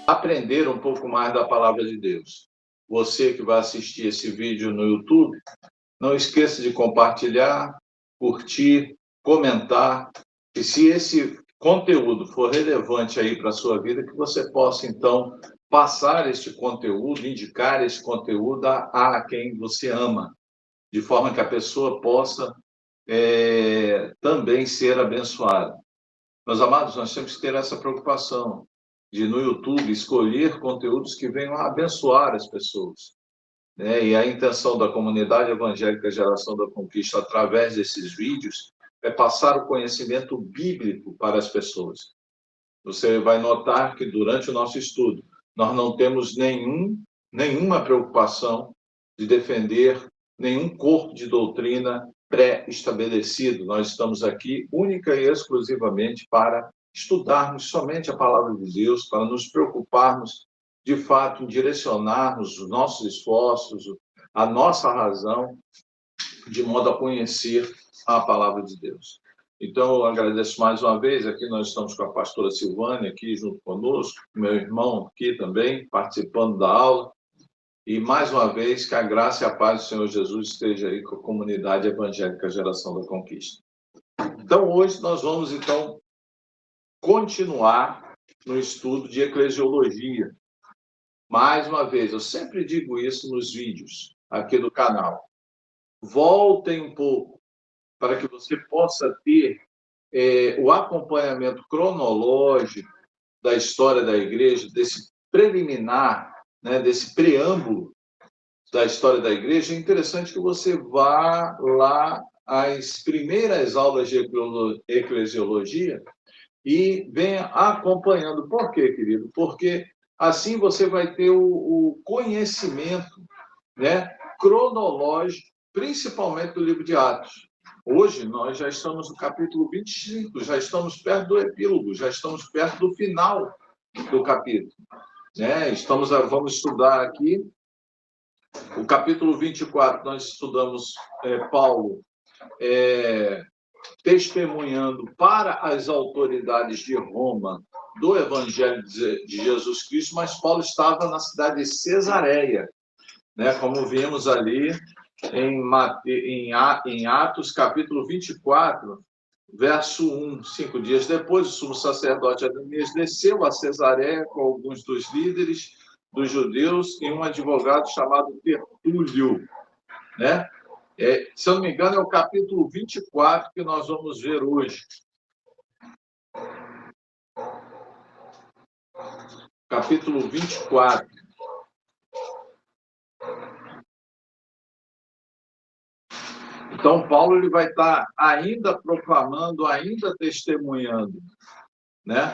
aprender um pouco mais da palavra de Deus. Você que vai assistir esse vídeo no YouTube, não esqueça de compartilhar, curtir, comentar. E se esse conteúdo for relevante aí para a sua vida, que você possa, então, passar este conteúdo, indicar esse conteúdo a quem você ama, de forma que a pessoa possa também ser abençoada. Meus amados, nós temos que ter essa preocupação de, no YouTube, escolher conteúdos que venham a abençoar as pessoas, né? E a intenção da comunidade evangélica Geração da Conquista, através desses vídeos, é passar o conhecimento bíblico para as pessoas. Você vai notar que, durante o nosso estudo, nós não temos nenhuma preocupação de defender nenhum corpo de doutrina pré-estabelecido. Nós estamos aqui única e exclusivamente para estudarmos somente a palavra de Deus, para nos preocuparmos, de fato, em direcionarmos os nossos esforços, a nossa razão, de modo a conhecer a palavra de Deus. Então, eu agradeço mais uma vez. Aqui nós estamos com a pastora Silvânia, aqui junto conosco, meu irmão aqui também, participando da aula. E, mais uma vez, que a graça e a paz do Senhor Jesus esteja aí com a comunidade evangélica Geração da Conquista. Então, hoje nós vamos, continuar no estudo de eclesiologia. Mais uma vez, eu sempre digo isso nos vídeos aqui do canal. Voltem um pouco para que você possa ter o acompanhamento cronológico da história da igreja, desse preliminar, né, desse preâmbulo da história da igreja. É interessante que você vá lá às primeiras aulas de eclesiologia e venha acompanhando. Por quê, querido? Porque assim você vai ter o conhecimento, né, cronológico, principalmente do livro de Atos. Hoje nós já estamos no capítulo 25, já estamos perto do epílogo, já estamos perto do final do capítulo, né? Vamos estudar aqui o capítulo 24. Nós estudamos Paulo testemunhando para as autoridades de Roma do Evangelho de Jesus Cristo, mas Paulo estava na cidade de Cesareia, né? Como vimos ali em Atos, capítulo 24, verso 1. 5 dias depois, o sumo sacerdote Ananias desceu a Cesareia com alguns dos líderes dos judeus e um advogado chamado Tertúlio, né? Se eu não me engano, é o capítulo 24 que nós vamos ver hoje. Capítulo 24. Então, Paulo ele vai estar ainda proclamando, ainda testemunhando, né,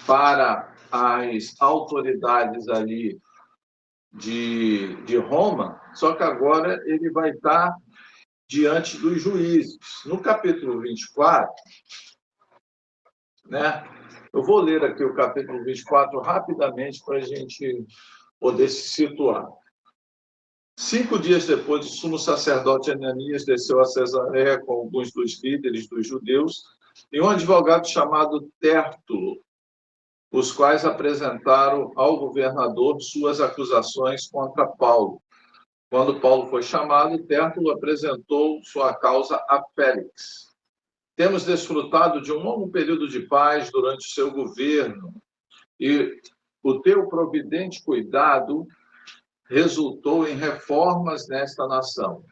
para as autoridades ali de Roma, só que agora ele vai estar diante dos juízes. No capítulo 24, né, eu vou ler aqui o capítulo 24 rapidamente para a gente poder se situar. 5 dias depois, o sumo sacerdote Ananias desceu a Cesareia com alguns dos líderes dos judeus e um advogado chamado Tértulo, os quais apresentaram ao governador suas acusações contra Paulo. Quando Paulo foi chamado, Tértulo apresentou sua causa a Félix. Temos desfrutado de um longo período de paz durante o seu governo, e o teu providente cuidado resultou em reformas nesta nação.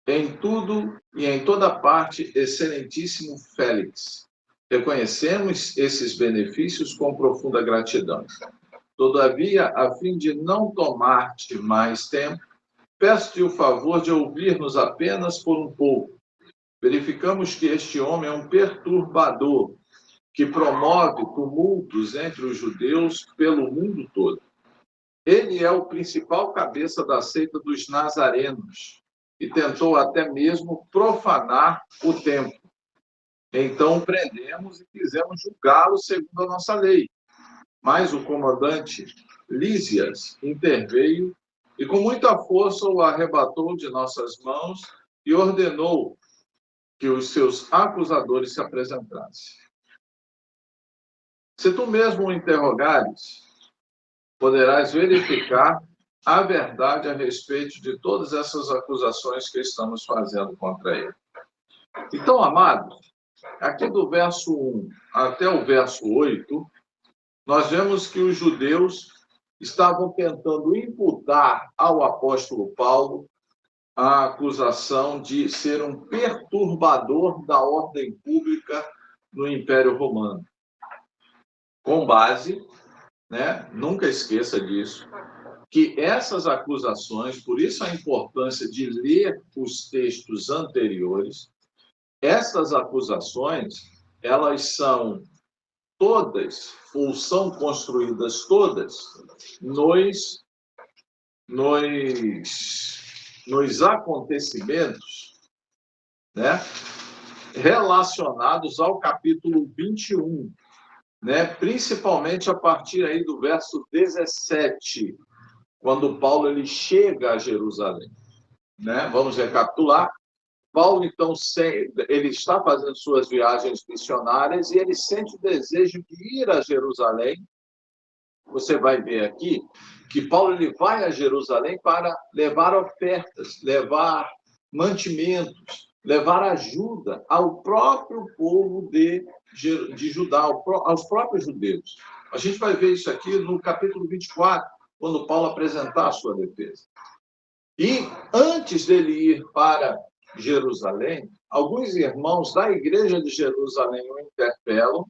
Em tudo e em toda parte, excelentíssimo Félix, reconhecemos esses benefícios com profunda gratidão. Todavia, a fim de não tomar-te mais tempo, peço-te o favor de ouvir-nos apenas por um pouco. Verificamos que este homem é um perturbador, que promove tumultos entre os judeus pelo mundo todo. Ele é o principal cabeça da seita dos nazarenos e tentou até mesmo profanar o templo. Então prendemos e quisemos julgá-lo segundo a nossa lei. Mas o comandante Lísias interveio e com muita força o arrebatou de nossas mãos e ordenou que os seus acusadores se apresentassem. Se tu mesmo o interrogares, poderás verificar a verdade a respeito de todas essas acusações que estamos fazendo contra ele. Então, amados, aqui do verso 1 até o verso 8, nós vemos que os judeus estavam tentando imputar ao apóstolo Paulo a acusação de ser um perturbador da ordem pública no Império Romano. Com base, nunca esqueça disso, que essas acusações, por isso a importância de ler os textos anteriores, essas acusações, elas são todas, ou são construídas todas, nos acontecimentos, relacionados ao capítulo 21, principalmente a partir aí do verso 17, quando Paulo ele chega a Jerusalém. Vamos recapitular. Paulo, então, ele está fazendo suas viagens missionárias e ele sente o desejo de ir a Jerusalém. Você vai ver aqui que Paulo ele vai a Jerusalém para levar ofertas, levar mantimentos, levar ajuda ao próprio povo de Judá, aos próprios judeus. A gente vai ver isso aqui no capítulo 24, quando Paulo apresentar a sua defesa. E antes dele ir para Jerusalém, alguns irmãos da igreja de Jerusalém o interpelam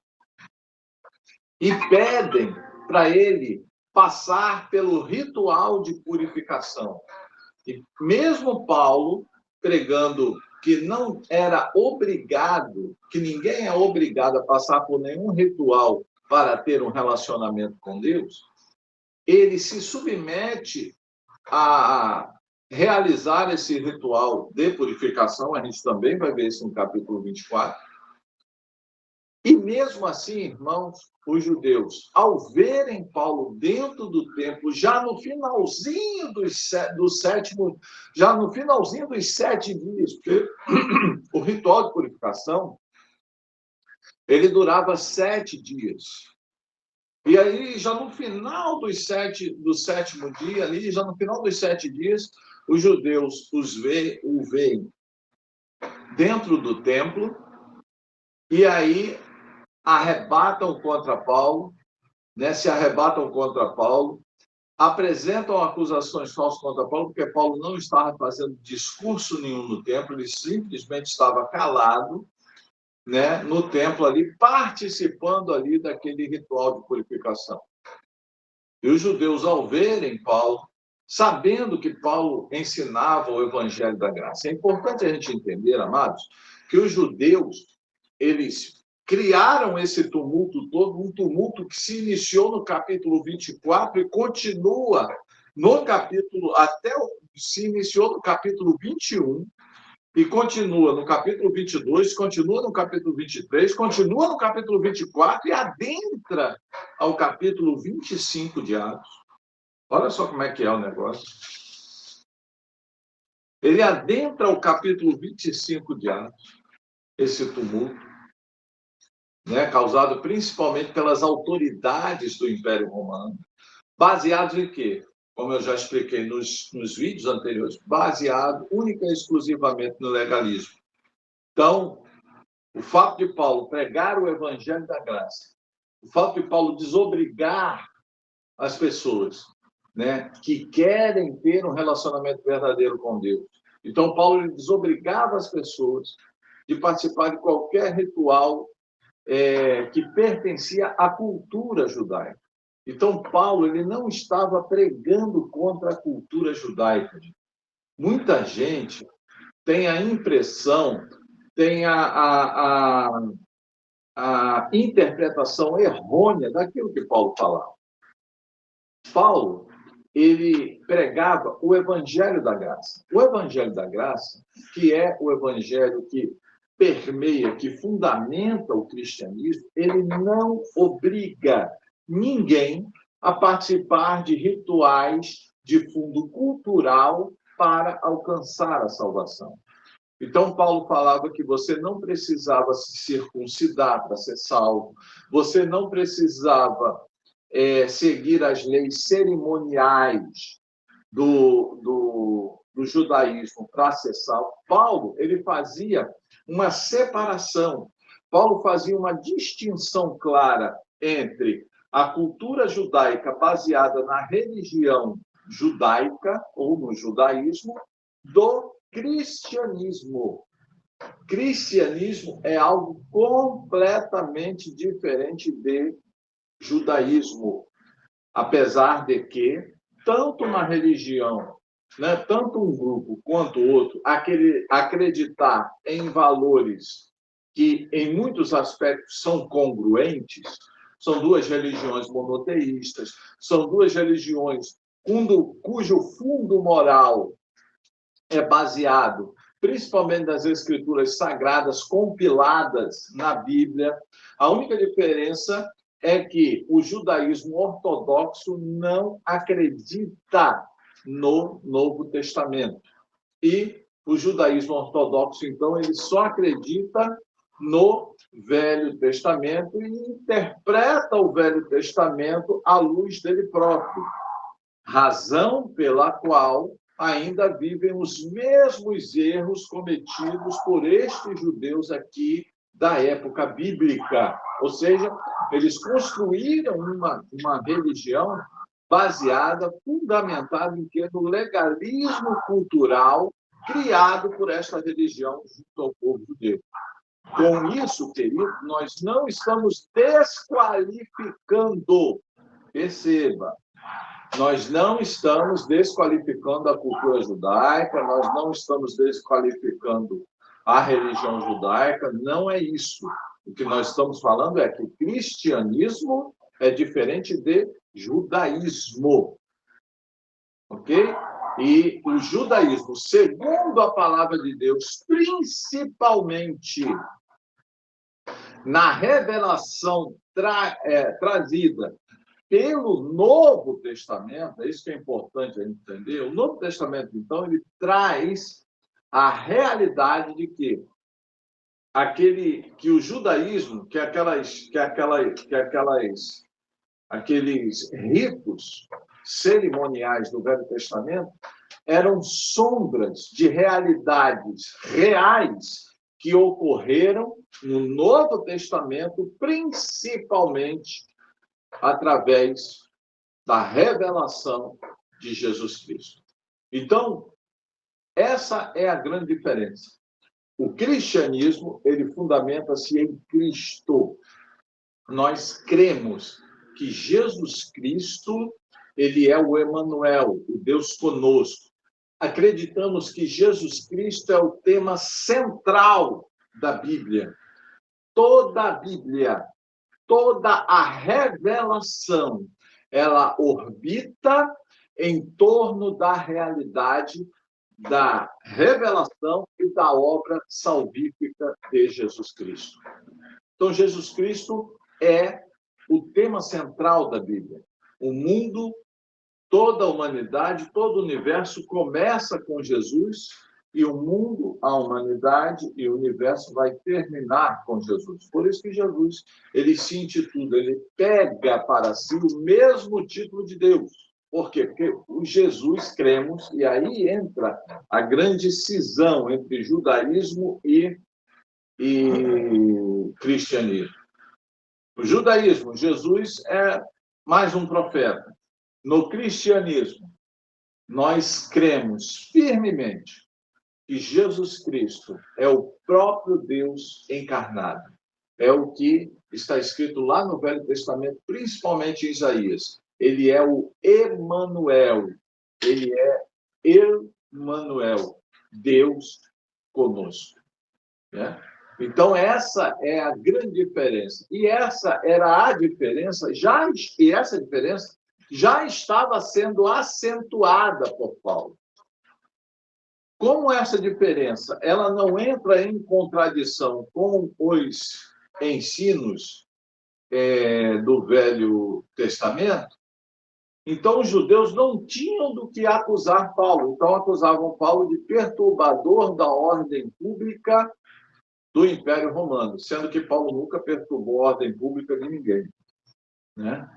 e pedem para ele passar pelo ritual de purificação. E mesmo Paulo pregando que não era obrigado, que ninguém é obrigado a passar por nenhum ritual para ter um relacionamento com Deus, ele se submete a realizar esse ritual de purificação. A gente também vai ver isso no capítulo 24. E mesmo assim, irmãos, os judeus, ao verem Paulo dentro do templo, já no finalzinho do sétimo, já no finalzinho dos 7 dias, porque o ritual de purificação, ele durava 7 dias. E aí, já no final do sétimo dia, ali, já no final dos 7 dias, os judeus o veem dentro do templo, e aí arrebatam contra Paulo, se arrebatam contra Paulo, apresentam acusações falsas contra Paulo, porque Paulo não estava fazendo discurso nenhum no templo, ele simplesmente estava calado, no templo ali, participando ali daquele ritual de purificação. E os judeus, ao verem Paulo, sabendo que Paulo ensinava o evangelho da graça. É importante a gente entender, amados, que os judeus, eles criaram esse tumulto todo, um tumulto que se iniciou no capítulo 24 e continua no capítulo, se iniciou no capítulo 21, e continua no capítulo 22, continua no capítulo 23, continua no capítulo 24 e adentra ao capítulo 25 de Atos. Olha só como é que é o negócio. Ele adentra o capítulo 25 de Atos, esse tumulto, causado principalmente pelas autoridades do Império Romano, baseados em quê? Como eu já expliquei nos vídeos anteriores, baseado única e exclusivamente no legalismo. Então, o fato de Paulo pregar o evangelho da graça, o fato de Paulo desobrigar as pessoas, que querem ter um relacionamento verdadeiro com Deus. Então, Paulo ele desobrigava as pessoas de participar de qualquer ritual que pertencia à cultura judaica. Então, Paulo ele não estava pregando contra a cultura judaica. Muita gente tem a impressão, tem a interpretação errônea daquilo que Paulo falava. Paulo, ele pregava o evangelho da graça. O evangelho da graça, que é o evangelho que permeia, que fundamenta o cristianismo, ele não obriga ninguém a participar de rituais de fundo cultural para alcançar a salvação. Então, Paulo falava que você não precisava se circuncidar para ser salvo, você não precisava seguir as leis cerimoniais do judaísmo para acessar. Paulo, ele fazia uma separação. Paulo fazia uma distinção clara entre a cultura judaica baseada na religião judaica, ou no judaísmo, do cristianismo. Cristianismo é algo completamente diferente de judaísmo, apesar de que tanto uma religião, né, tanto um grupo quanto o outro, acreditar em valores que, em muitos aspectos, são congruentes, são duas religiões monoteístas, são duas religiões cujo fundo moral é baseado principalmente nas escrituras sagradas compiladas na Bíblia. A única diferença é que o judaísmo ortodoxo não acredita no Novo Testamento. E o judaísmo ortodoxo, então, ele só acredita no Velho Testamento e interpreta o Velho Testamento à luz dele próprio. Razão pela qual ainda vivem os mesmos erros cometidos por estes judeus aqui da época bíblica. Ou seja, eles construíram uma religião baseada, fundamentada em quê? No legalismo cultural criado por esta religião junto ao povo judeu. Com isso, querido, nós não estamos desqualificando, perceba, nós não estamos desqualificando a cultura judaica, nós não estamos desqualificando a religião judaica, não é isso. O que nós estamos falando é que o cristianismo é diferente de judaísmo, ok? E o judaísmo, segundo a palavra de Deus, principalmente na revelação trazida pelo Novo Testamento, é isso que é importante a gente entender. O Novo Testamento, então, ele traz a realidade de que o judaísmo, aqueles ritos cerimoniais do Velho Testamento eram sombras de realidades reais que ocorreram no Novo Testamento, principalmente através da revelação de Jesus Cristo. Então, essa é a grande diferença. O cristianismo, ele fundamenta-se em Cristo. Nós cremos que Jesus Cristo, ele é o Emanuel, o Deus conosco. Acreditamos que Jesus Cristo é o tema central da Bíblia. Toda a Bíblia, toda a revelação, ela orbita em torno da realidade da revelação e da obra salvífica de Jesus Cristo. Então, Jesus Cristo é o tema central da Bíblia. O mundo, toda a humanidade, todo o universo começa com Jesus e o mundo, a humanidade e o universo vai terminar com Jesus. Por isso que Jesus, ele se intitula, ele pega para si o mesmo título de Deus. Por quê? Porque o Jesus cremos, e aí entra a grande cisão entre judaísmo e cristianismo. O judaísmo, Jesus é mais um profeta. No cristianismo, nós cremos firmemente que Jesus Cristo é o próprio Deus encarnado. É o que está escrito lá no Velho Testamento, principalmente em Isaías. Ele é o Emanuel. Ele é Emanuel, Deus conosco. Né? Então, essa é a grande diferença. E essa era a diferença, e essa diferença já estava sendo acentuada por Paulo. Como essa diferença ela não entra em contradição com os ensinos do Velho Testamento, então os judeus não tinham do que acusar Paulo. Então acusavam Paulo de perturbador da ordem pública do Império Romano, sendo que Paulo nunca perturbou a ordem pública de ninguém, né?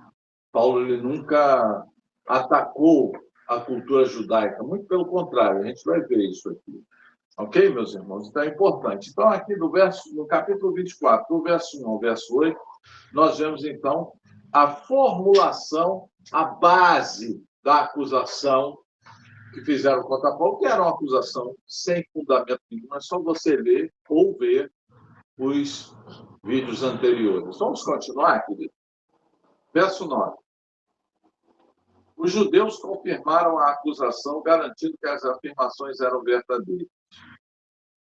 Paulo ele nunca atacou a cultura judaica, muito pelo contrário, a gente vai ver isso aqui. Ok, meus irmãos? Então é importante. Então, aqui no capítulo 24, do verso 1 ao verso 8, nós vemos, então, a formulação, a base da acusação que fizeram contra Paulo, que era uma acusação sem fundamento nenhum, é só você ler ou ver os vídeos anteriores. Vamos continuar, querido? Verso 9. Os judeus confirmaram a acusação, garantindo que as afirmações eram verdadeiras.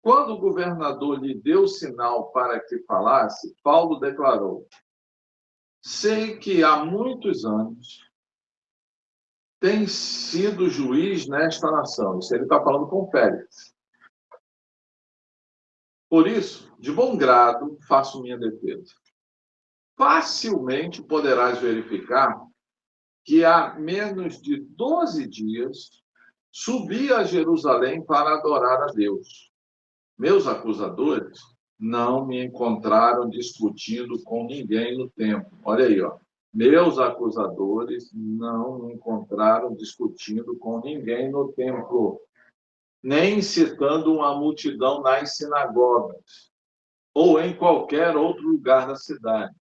Quando o governador lhe deu sinal para que falasse, Paulo declarou: sei que há muitos anos tem sido juiz nesta nação. Isso ele está falando com Félix. Por isso, de bom grado, faço minha defesa. Facilmente poderás verificar que há menos de 12 dias subi a Jerusalém para adorar a Deus. Meus acusadores não me encontraram discutindo com ninguém no templo. Olha aí, ó. Meus acusadores não me encontraram discutindo com ninguém no templo, nem incitando uma multidão nas sinagogas, ou em qualquer outro lugar da cidade.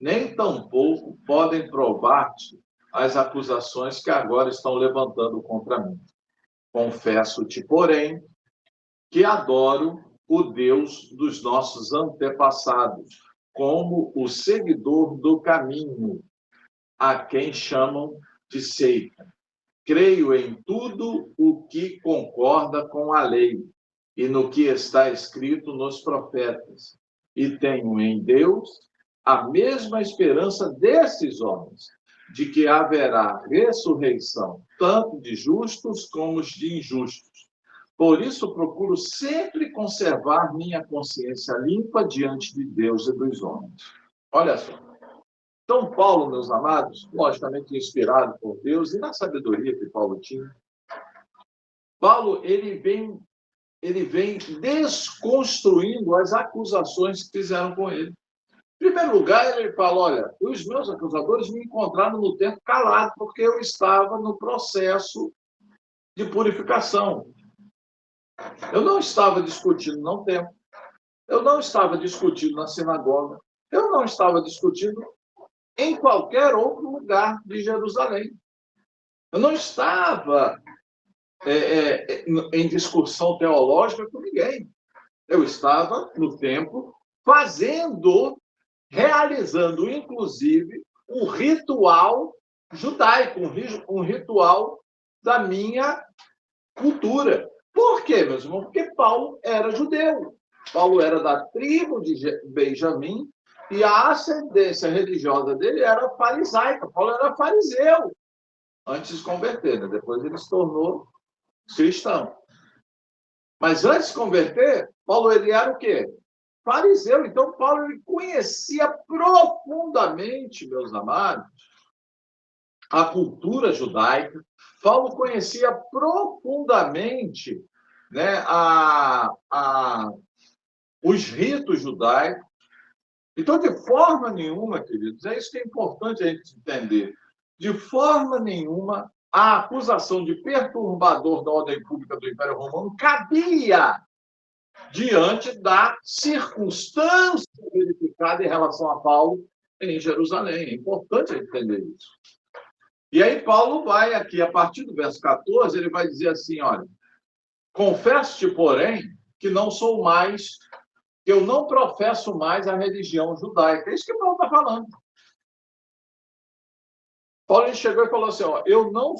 Nem tampouco podem provar-te as acusações que agora estão levantando contra mim. Confesso-te, porém, que adoro o Deus dos nossos antepassados, como o seguidor do caminho, a quem chamam de seita. Creio em tudo o que concorda com a lei e no que está escrito nos profetas, e tenho em Deus a mesma esperança desses homens, de que haverá ressurreição, tanto de justos como de injustos. Por isso, procuro sempre conservar minha consciência limpa diante de Deus e dos homens. Olha só. Então, Paulo, meus amados, logicamente inspirado por Deus e na sabedoria que Paulo tinha, Paulo ele vem desconstruindo as acusações que fizeram com ele. Em primeiro lugar, ele fala: olha, os meus acusadores me encontraram no templo calado, porque eu estava no processo de purificação. Eu não estava discutindo no templo, eu não estava discutindo na sinagoga, eu não estava discutindo em qualquer outro lugar de Jerusalém. Eu não estava em discussão teológica com ninguém. Eu estava no templo realizando, inclusive, um ritual judaico, um ritual da minha cultura. Por quê, meus irmãos? Porque Paulo era judeu. Paulo era da tribo de Benjamim e a ascendência religiosa dele era farisaica. Paulo era fariseu antes de se converter, né? Depois ele se tornou cristão. Mas antes de se converter, Paulo ele era o quê? Fariseu. Então, Paulo ele conhecia profundamente, meus amados, a cultura judaica. Paulo conhecia profundamente, né, os ritos judaicos. Então, de forma nenhuma, queridos, é isso que é importante a gente entender, de forma nenhuma a acusação de perturbador da ordem pública do Império Romano cabia diante da circunstância verificada em relação a Paulo em Jerusalém. É importante entender isso. E aí Paulo vai aqui, a partir do verso 14, ele vai dizer assim, olha, confesso-te, porém, que eu não professo mais a religião judaica. É isso que Paulo está falando. Paulo ele chegou e falou assim, ó, eu não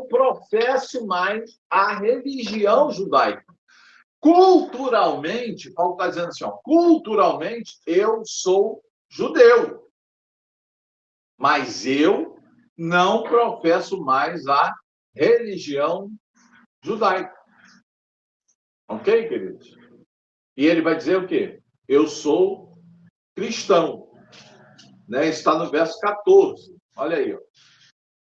professo mais a religião judaica. Culturalmente, Paulo está dizendo assim, ó, culturalmente eu sou judeu, mas eu não professo mais a religião judaica. Ok, queridos? E ele vai dizer o quê? Eu sou cristão. Né? Está no verso 14. Olha aí, ó.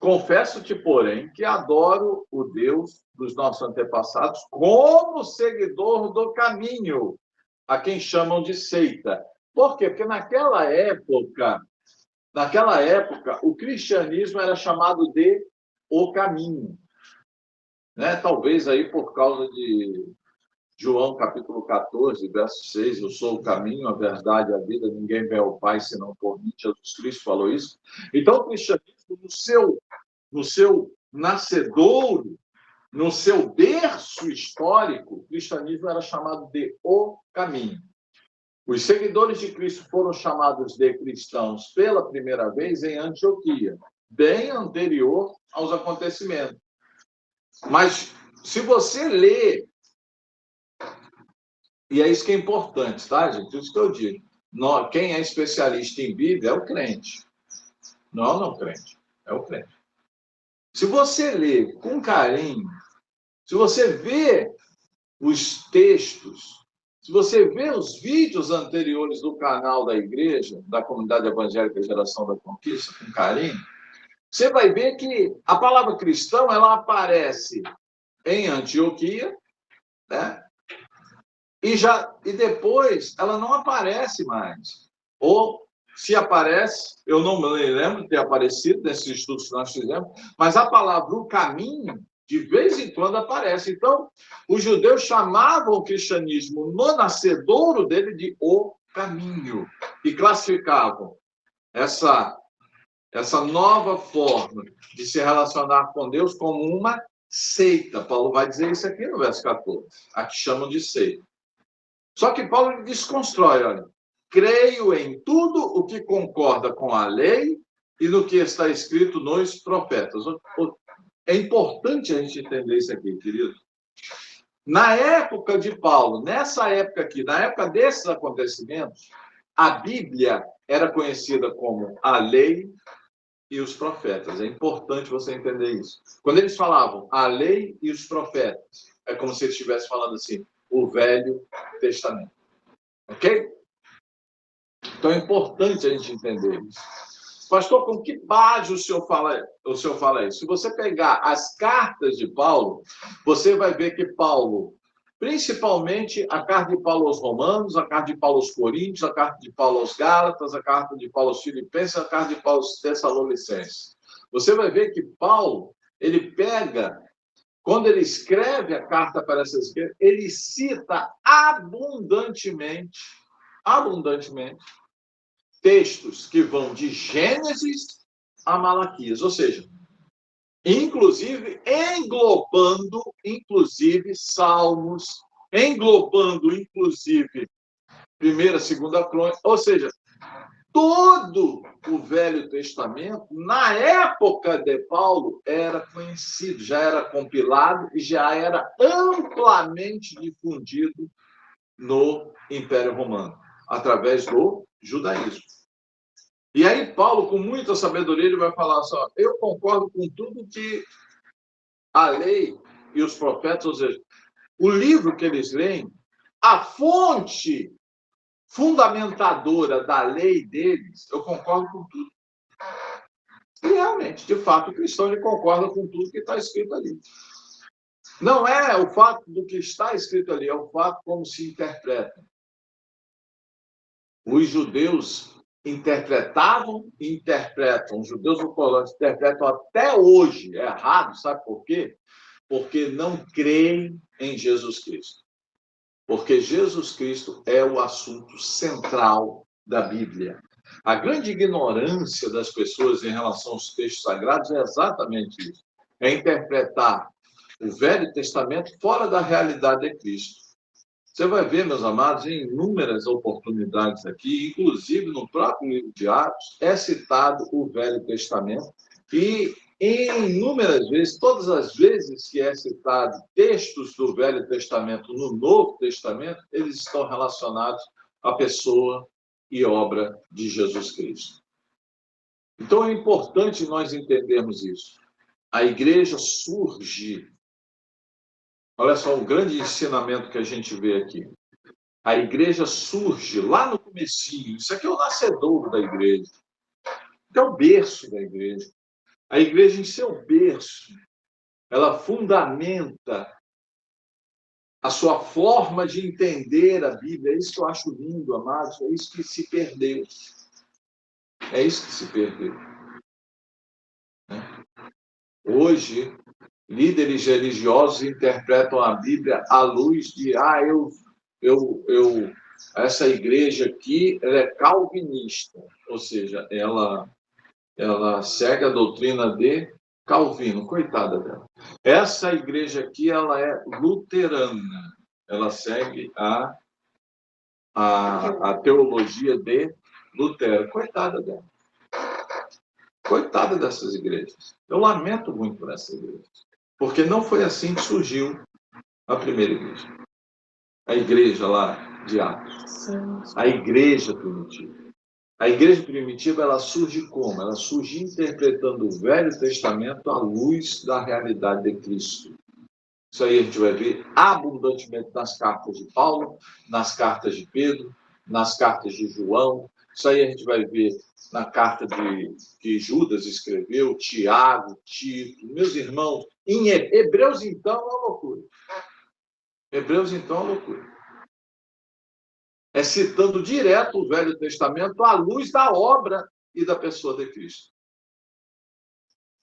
Confesso-te, porém, que adoro o Deus dos nossos antepassados como seguidor do caminho, a quem chamam de seita. Por quê? Porque naquela época, Naquela época, o cristianismo era chamado de o caminho, né? Talvez aí por causa de João capítulo 14, verso 6, eu sou o caminho, a verdade e a vida, ninguém vê ao Pai senão por mim. Jesus Cristo falou isso. Então, o cristianismo, no seu nascedouro, no seu berço histórico, o cristianismo era chamado de o caminho. Os seguidores de Cristo foram chamados de cristãos pela primeira vez em Antioquia, bem anterior aos acontecimentos. Mas, se você ler, e é isso que é importante, tá, gente? Isso que eu digo. Quem é especialista em Bíblia é o crente. Não é o não crente, é o crente. Se você ler com carinho, se você vê os textos, se você vê os vídeos anteriores do canal da igreja, da Comunidade Evangélica Geração da Conquista, com carinho, você vai ver que a palavra cristão, ela aparece em Antioquia, né? E depois ela não aparece mais. Ou, se aparece, eu não me lembro de ter aparecido nesses estudos que nós fizemos, mas a palavra o caminho, de vez em quando, aparece. Então, os judeus chamavam o cristianismo no nascedouro dele de o caminho, e classificavam essa nova forma de se relacionar com Deus como uma seita. Paulo vai dizer isso aqui no verso 14, a que chamam de seita. Só que Paulo desconstrói, olha, creio em tudo o que concorda com a lei e no que está escrito nos profetas. É importante a gente entender isso aqui, querido. Na época de Paulo, nessa época aqui, na época desses acontecimentos, a Bíblia era conhecida como a lei e os profetas. É importante você entender isso. Quando eles falavam a lei e os profetas, é como se eles estivessem falando assim, o Velho Testamento. Ok? Então é importante a gente entender isso. Pastor, com que base o senhor fala isso? Se você pegar as cartas de Paulo, você vai ver que Paulo, principalmente a carta de Paulo aos Romanos, a carta de Paulo aos Coríntios, a carta de Paulo aos Gálatas, a carta de Paulo aos Filipenses, a carta de Paulo aos Tessalonicenses. Você vai ver que Paulo, ele pega, quando ele escreve a carta para essas igrejas, ele cita abundantemente textos que vão de Gênesis a Malaquias, ou seja, inclusive englobando Salmos, englobando Primeira, Segunda Crônica, ou seja, todo o Velho Testamento, na época de Paulo, era conhecido, já era compilado e já era amplamente difundido no Império Romano, através do judaísmo. E aí Paulo, com muita sabedoria, ele vai falar só, eu concordo com tudo que a lei e os profetas, ou seja, o livro que eles leem, a fonte fundamentadora da lei deles, eu concordo com tudo. E realmente, de fato, o cristão ele concorda com tudo que está escrito ali. Não é o fato do que está escrito ali, é o fato como se interpreta. Os judeus interpretavam e interpretam, os judeus ortodoxos interpretam até hoje, é errado, sabe por quê? Porque não creem em Jesus Cristo. Porque Jesus Cristo é o assunto central da Bíblia. A grande ignorância das pessoas em relação aos textos sagrados é exatamente isso. É interpretar o Velho Testamento fora da realidade de Cristo. Você vai ver, meus amados, em inúmeras oportunidades aqui, inclusive no próprio livro de Atos, é citado o Velho Testamento e em inúmeras vezes, todas as vezes que é citado textos do Velho Testamento no Novo Testamento, eles estão relacionados à pessoa e obra de Jesus Cristo. Então é importante nós entendermos isso. A igreja surge. Olha só o grande ensinamento que a gente vê aqui. A igreja surge lá no comecinho. Isso aqui é o nascedouro da igreja. É o berço da igreja. A igreja, em seu berço, ela fundamenta a sua forma de entender a Bíblia. É isso que eu acho lindo, amados. É isso que se perdeu. É isso que se perdeu, né? Hoje, líderes religiosos interpretam a Bíblia à luz de essa igreja aqui, ela é calvinista, ou seja, ela segue a doutrina de Calvino, coitada dela. Essa igreja aqui, ela é luterana, ela segue a teologia de Lutero, coitada dela. Coitada dessas igrejas. Eu lamento muito por essas igrejas, porque não foi assim que surgiu a primeira igreja. A igreja lá de Atos. A igreja primitiva. A igreja primitiva, ela surge como? Ela surge interpretando o Velho Testamento à luz da realidade de Cristo. Isso aí a gente vai ver abundantemente nas cartas de Paulo, nas cartas de Pedro, nas cartas de João. Isso aí a gente vai ver na carta que Judas escreveu, Tiago, Tito. Meus irmãos, em Hebreus, então, é uma loucura. Hebreus, então, é uma loucura. É citando direto o Velho Testamento à luz da obra e da pessoa de Cristo.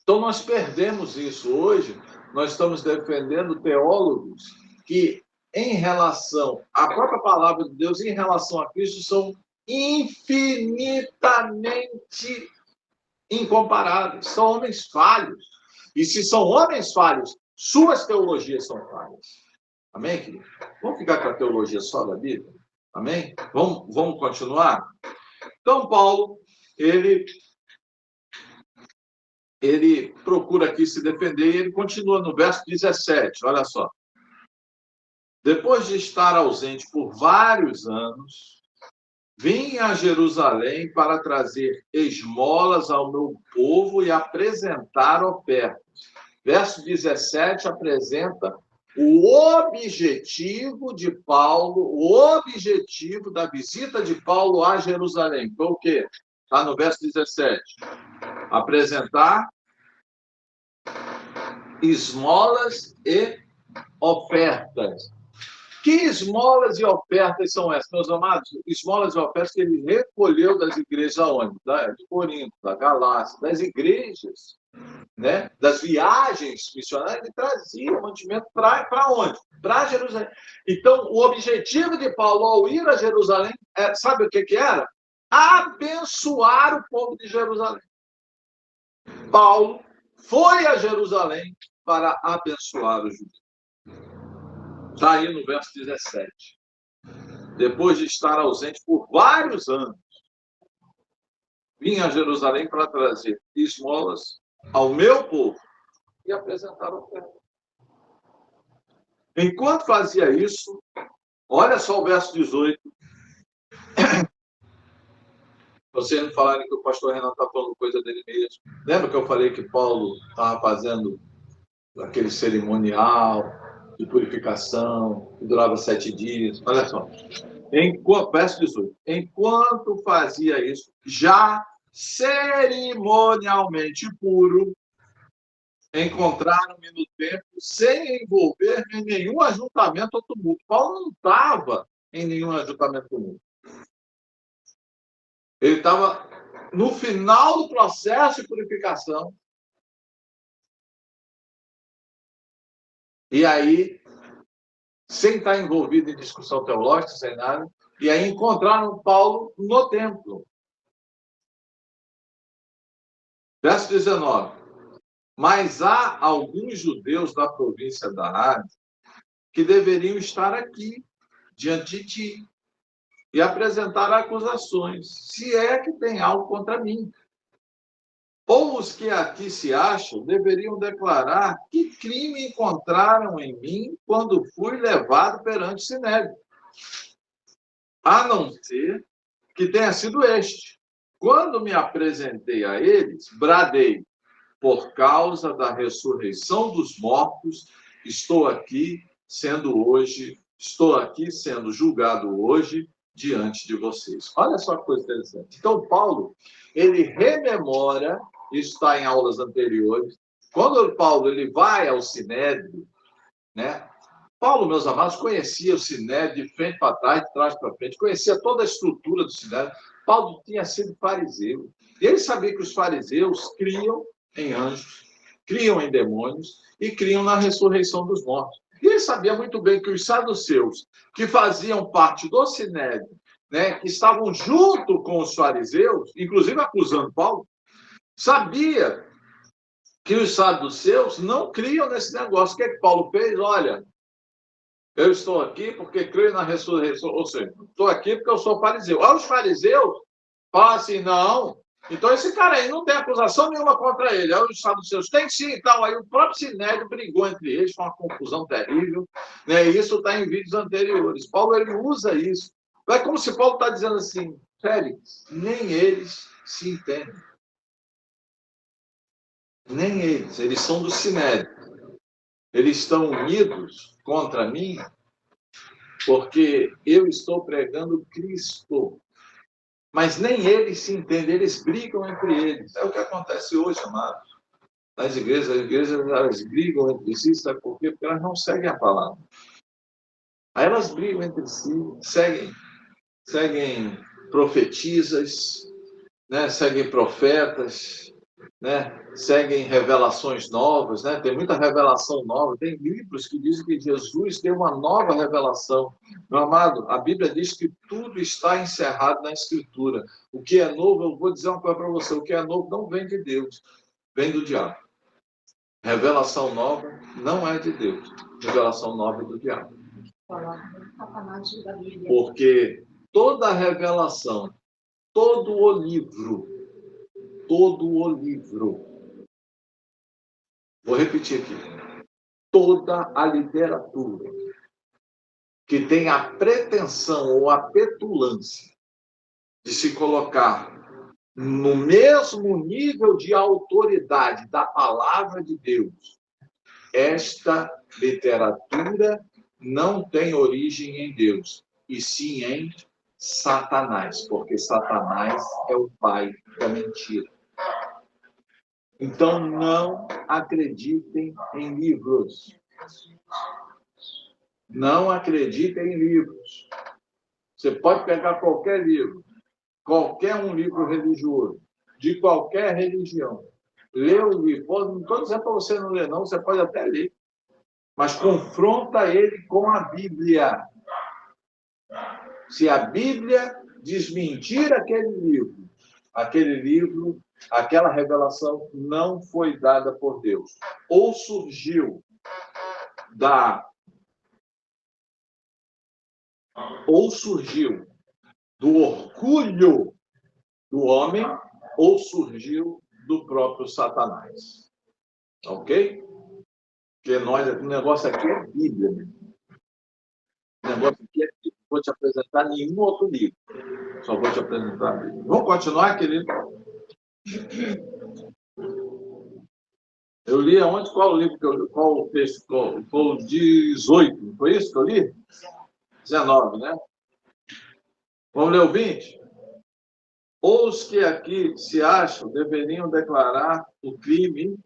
Então, nós perdemos isso hoje. Nós estamos defendendo teólogos que, em relação à própria palavra de Deus, em relação a Cristo, são infinitamente incomparáveis. São homens falhos. E se são homens falhos, suas teologias são falhas. Amém, querido? Vamos ficar com a teologia só da Bíblia? Amém? Vamos continuar? Então, Paulo, ele procura aqui se defender e ele continua no verso 17, olha só. Depois de estar ausente por vários anos, vim a Jerusalém para trazer esmolas ao meu povo e apresentar ofertas. Verso 17 apresenta o objetivo de Paulo, o objetivo da visita de Paulo a Jerusalém. Foi o quê? Está no verso 17. Apresentar esmolas e ofertas. Que esmolas e ofertas são essas, meus amados? Esmolas e ofertas que ele recolheu das igrejas aonde? De Corinto, da Galácia, das igrejas, né? Das viagens missionárias, ele trazia o mantimento para onde? Para Jerusalém. Então, o objetivo de Paulo ao ir a Jerusalém, sabe o que era? Abençoar o povo de Jerusalém. Paulo foi a Jerusalém para abençoar os judeus. Está aí no verso 17. Depois de estar ausente por vários anos, vim a Jerusalém para trazer esmolas ao meu povo e apresentar oferta. Enquanto fazia isso, olha só o verso 18. Vocês não falarem que o pastor Renato está falando coisa dele mesmo. Lembra que eu falei que Paulo estava fazendo aquele cerimonial de purificação, que durava 7 dias? Olha só. Verso 18. Enquanto fazia isso, já cerimonialmente puro, encontraram-me no templo sem envolver-me em nenhum ajuntamento ou tumulto. Paulo não estava em nenhum ajuntamento ou tumulto. Ele estava no final do processo de purificação. E aí, sem estar envolvido em discussão teológica, sem nada, e aí encontraram Paulo no templo. Verso 19. Mas há alguns judeus da província da Ásia que deveriam estar aqui, diante de ti, e apresentar acusações, se é que tem algo contra mim. Ou os que aqui se acham deveriam declarar que crime encontraram em mim quando fui levado perante o Sinédrio. A não ser que tenha sido este. Quando me apresentei a eles, bradei, por causa da ressurreição dos mortos, estou aqui sendo julgado hoje diante de vocês. Olha só que coisa interessante. Então, Paulo, ele rememora, isso está em aulas anteriores, quando Paulo ele vai ao Sinédrio, né? Paulo, meus amados, conhecia o Sinédrio de frente para trás, de trás para frente, conhecia toda a estrutura do Sinédrio. Paulo tinha sido fariseu. E ele sabia que os fariseus criam em anjos, criam em demônios e criam na ressurreição dos mortos. E ele sabia muito bem que os saduceus, que faziam parte do Sinédrio, né, que estavam junto com os fariseus, inclusive acusando Paulo, sabia que os saduceus não criam nesse negócio. O que é que Paulo fez? Olha, eu estou aqui porque creio na ressurreição, ou seja, estou aqui porque eu sou fariseu. Aí os fariseus falam assim, não, então esse cara aí não tem acusação nenhuma contra ele. Aí os saduceus, tem sim, então. Aí o próprio Sinédrio brigou entre eles, foi uma confusão terrível, né? E isso está em vídeos anteriores. Paulo, ele usa isso. É como se Paulo está dizendo assim, Félix, nem eles se entendem. Nem eles são do Sinédrio. Eles estão unidos contra mim porque eu estou pregando Cristo. Mas nem eles se entendem, eles brigam entre eles. É o que acontece hoje, amados. Nas igrejas, as igrejas elas brigam entre si, sabe por quê? Porque elas não seguem a palavra. Aí elas brigam entre si, seguem profetisas, né? Seguem profetas, né? Seguem revelações novas, né? Tem muita revelação nova, tem livros que dizem que Jesus deu uma nova revelação. Meu amado, a Bíblia diz que tudo está encerrado na Escritura. O que é novo, eu vou dizer uma coisa para você, o que é novo não vem de Deus, vem do diabo. Revelação nova não é de Deus, revelação nova é do diabo. Porque toda revelação, todo o livro, vou repetir aqui, toda a literatura que tem a pretensão ou a petulância de se colocar no mesmo nível de autoridade da palavra de Deus, esta literatura não tem origem em Deus, e sim em Satanás, porque Satanás é o pai da mentira. Então, não acreditem em livros. Não acreditem em livros. Você pode pegar qualquer livro, qualquer um livro religioso, de qualquer religião. Lê o livro. Não estou dizendo para você não ler, não, você pode até ler. Mas confronta ele com a Bíblia. Se a Bíblia desmentir aquele livro, aquela revelação não foi dada por Deus. Ou surgiu do orgulho do homem, ou surgiu do próprio Satanás. Ok? Porque o negócio aqui é Bíblia. Né? O negócio aqui é Bíblia. Não vou te apresentar nenhum outro livro. Só vou te apresentar a Bíblia. Vamos continuar, querido? Eu li aonde? Qual o livro que eu li? Qual o texto? Foi o 18. Foi isso que eu li? 19, né? Vamos ler o 20? Ou os que aqui se acham deveriam declarar o crime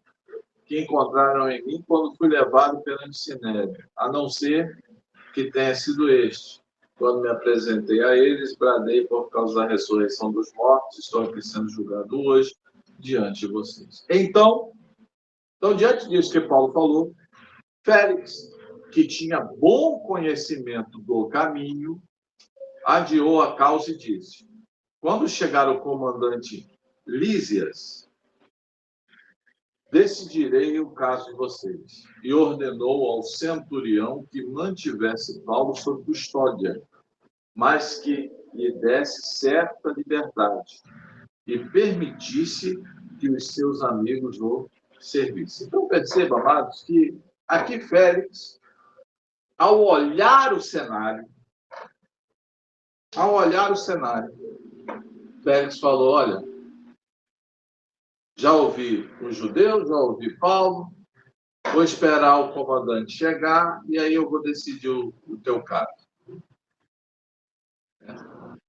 que encontraram em mim quando fui levado pelo Sinédrio, a não ser que tenha sido este. Quando me apresentei a eles, bradei por causa da ressurreição dos mortos, estou aqui sendo julgado hoje diante de vocês. Então, diante disso que Paulo falou, Félix, que tinha bom conhecimento do caminho, adiou a causa e disse: quando chegar o comandante Lísias, decidirei o caso de vocês. E ordenou ao centurião que mantivesse Paulo sob custódia, mas que lhe desse certa liberdade e permitisse que os seus amigos o servissem. Então, perceba, amados, que aqui Félix, ao olhar o cenário, Félix falou: olha, já ouvi os judeus, já ouvi Paulo, vou esperar o comandante chegar e aí eu vou decidir o teu caso.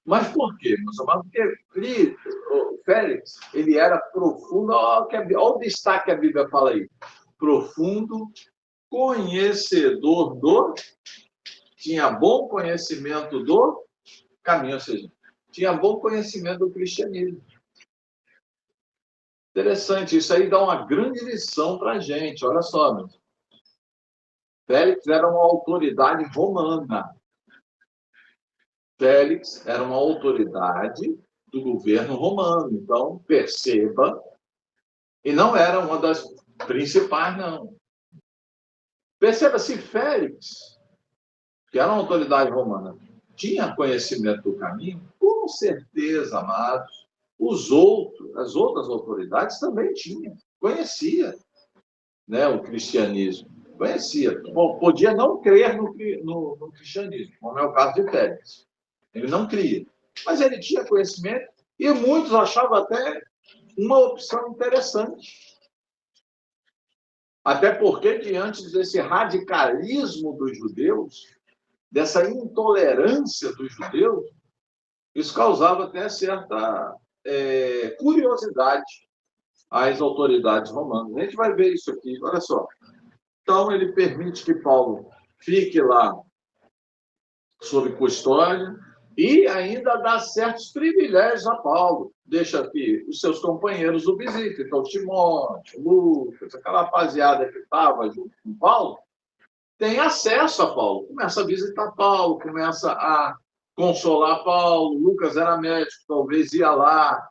Mas por quê, meus amados? Porque o Félix, ele era profundo, olha o destaque que a Bíblia fala aí, profundo conhecedor tinha bom conhecimento do caminho, ou seja, tinha bom conhecimento do cristianismo. Interessante, isso aí dá uma grande lição para a gente. Olha só, meu. Félix era uma autoridade romana. Félix era uma autoridade do governo romano. Então, perceba, e não era uma das principais, não. Perceba, se Félix, que era uma autoridade romana, tinha conhecimento do caminho, com certeza, amados, as outras autoridades também tinham, conhecia, né, o cristianismo, conhecia. Bom, podia não crer no cristianismo, como é o caso de Félix. Ele não cria, mas ele tinha conhecimento e muitos achavam até uma opção interessante. Até porque, diante desse radicalismo dos judeus, dessa intolerância dos judeus, isso causava até certa curiosidade às autoridades romanas. A gente vai ver isso aqui, olha só. Então, ele permite que Paulo fique lá sob custódia e ainda dá certos privilégios a Paulo. Deixa que os seus companheiros o visitem. Então, Timóteo, Lucas, aquela rapaziada que estava junto com Paulo, tem acesso a Paulo. Começa a visitar Paulo, começa a consolar Paulo. Lucas era médico, talvez ia lá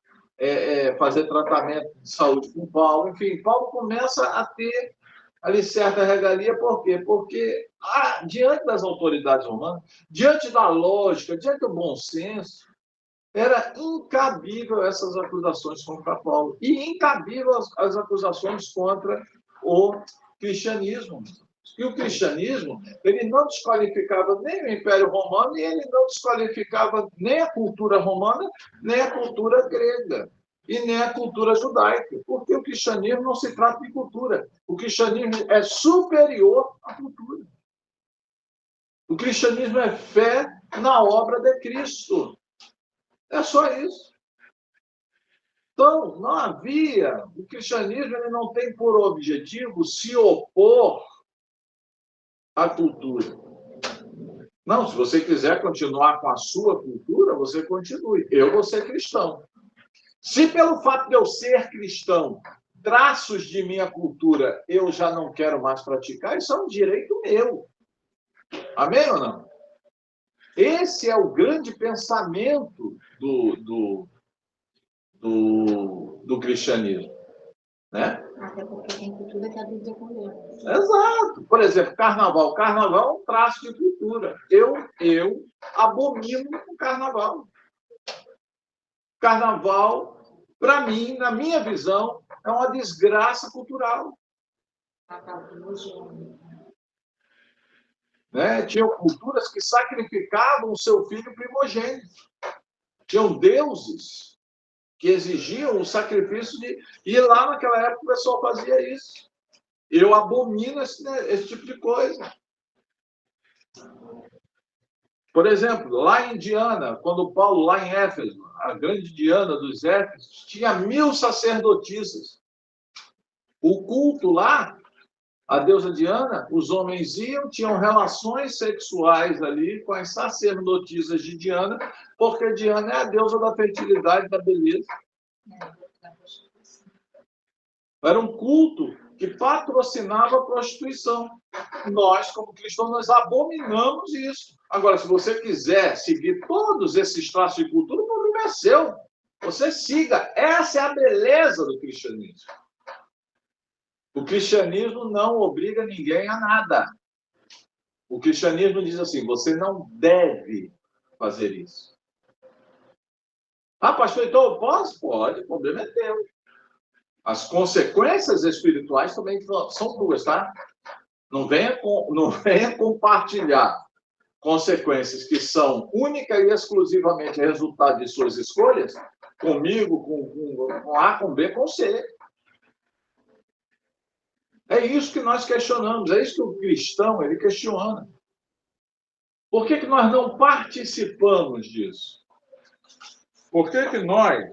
fazer tratamento de saúde com Paulo. Enfim, Paulo começa a ter ali certa regalia. Por quê? Porque diante das autoridades romanas, diante da lógica, diante do bom senso, era incabível essas acusações contra Paulo. E incabível as acusações contra o cristianismo. E o cristianismo, ele não desqualificava nem o Império Romano, e ele não desqualificava nem a cultura romana, nem a cultura grega, e nem a cultura judaica, porque o cristianismo não se trata de cultura. O cristianismo é superior à cultura. O cristianismo é fé na obra de Cristo. É só isso. Então, não havia... O cristianismo ele não tem por objetivo se opor à cultura. Não, se você quiser continuar com a sua cultura, você continue. Eu vou ser cristão. Se pelo fato de eu ser cristão, traços de minha cultura eu já não quero mais praticar, isso é um direito meu. Amém ou não? Esse é o grande pensamento do cristianismo, né? Até porque tem cultura que a Bíblia condena. Exato. Por exemplo, carnaval. Carnaval é um traço de cultura. Eu abomino o carnaval. Carnaval, para mim, na minha visão, é uma desgraça cultural. Né? Tinham culturas que sacrificavam o seu filho primogênito. Tinham deuses que exigiam o sacrifício de... E lá naquela época o pessoal fazia isso. Eu abomino esse tipo de coisa. Por exemplo, lá em Diana, quando Paulo, lá em Éfeso, a grande Diana dos Éfesos, tinha 1000 sacerdotisas. O culto lá, a deusa Diana, os homens iam, tinham relações sexuais ali com as sacerdotisas de Diana, porque Diana é a deusa da fertilidade e da beleza. Era um culto que patrocinava a prostituição. Nós, como cristãos, nós abominamos isso. Agora, se você quiser seguir todos esses traços de cultura, o problema é seu. Você siga. Essa é a beleza do cristianismo. O cristianismo não obriga ninguém a nada. O cristianismo diz assim, você não deve fazer isso. Ah, pastor, então eu posso? Pode, o problema é teu. As consequências espirituais também são duas, tá? Não venha compartilhar consequências que são única e exclusivamente resultado de suas escolhas, comigo, com A, com B, com C. É isso que nós questionamos, é isso que o cristão ele questiona. Por que nós não participamos disso? Por que nós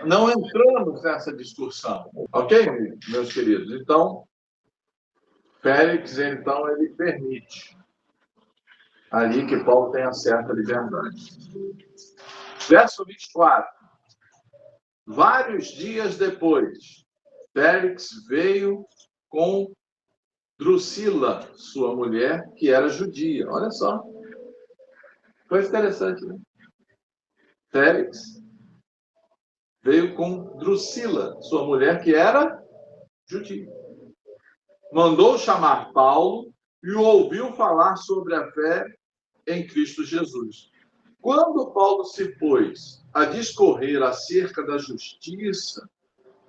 não entramos nessa discussão? Ok, meus queridos? Então, Félix, então, ele permite ali que Paulo tenha certa liberdade. Verso 24. Vários dias depois, Félix veio com Drusila, sua mulher, que era judia. Olha só. Foi interessante, né? Félix veio com Drusila, sua mulher, que era judia. Mandou chamar Paulo e o ouviu falar sobre a fé em Cristo Jesus. Quando Paulo se pôs a discorrer acerca da justiça,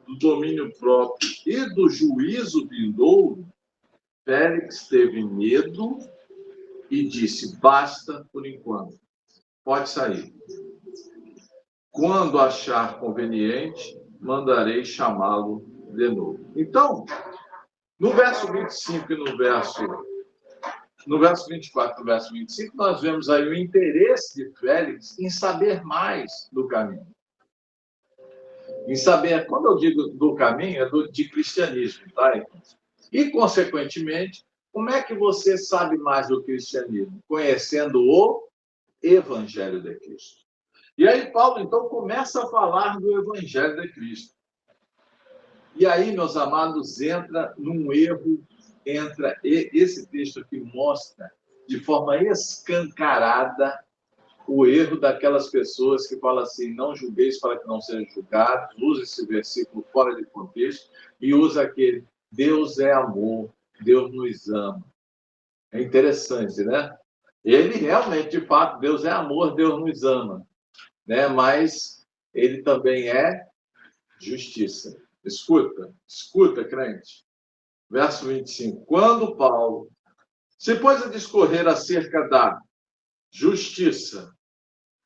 do domínio próprio e do juízo vindouro, Félix teve medo e disse: basta por enquanto, pode sair. Quando achar conveniente, mandarei chamá-lo de novo. Então, no verso 25 e no verso 24 e no verso 25, nós vemos aí o interesse de Félix em saber mais do caminho. Em saber, quando eu digo do caminho, é de cristianismo, tá? E, consequentemente, como é que você sabe mais do cristianismo? Conhecendo o Evangelho de Cristo. E aí Paulo, então, começa a falar do Evangelho de Cristo. E aí, meus amados, entra esse texto aqui mostra de forma escancarada o erro daquelas pessoas que falam assim: não julgueis para que não sejam julgados. Usa esse versículo fora de contexto e usa aquele: Deus é amor, Deus nos ama. É interessante, né? Ele realmente, de fato, Deus é amor, Deus nos ama, né? Mas ele também é justiça. Escuta, crente. Verso 25. Quando Paulo se pôs a discorrer acerca da justiça,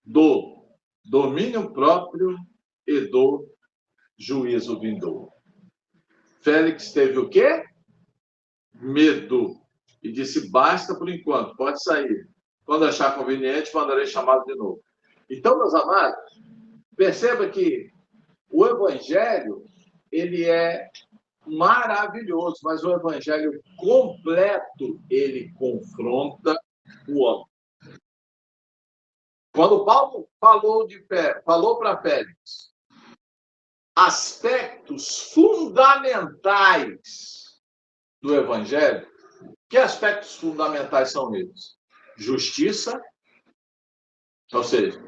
do domínio próprio e do juízo vindouro, Félix teve o quê? Medo. E disse: basta por enquanto, pode sair. Quando achar conveniente, mandarei chamá-lo de novo. Então, meus amados, perceba que o Evangelho, ele é maravilhoso, mas o Evangelho completo, ele confronta o homem. Quando Paulo falou para Félix aspectos fundamentais do Evangelho, que aspectos fundamentais são eles? Justiça, ou seja,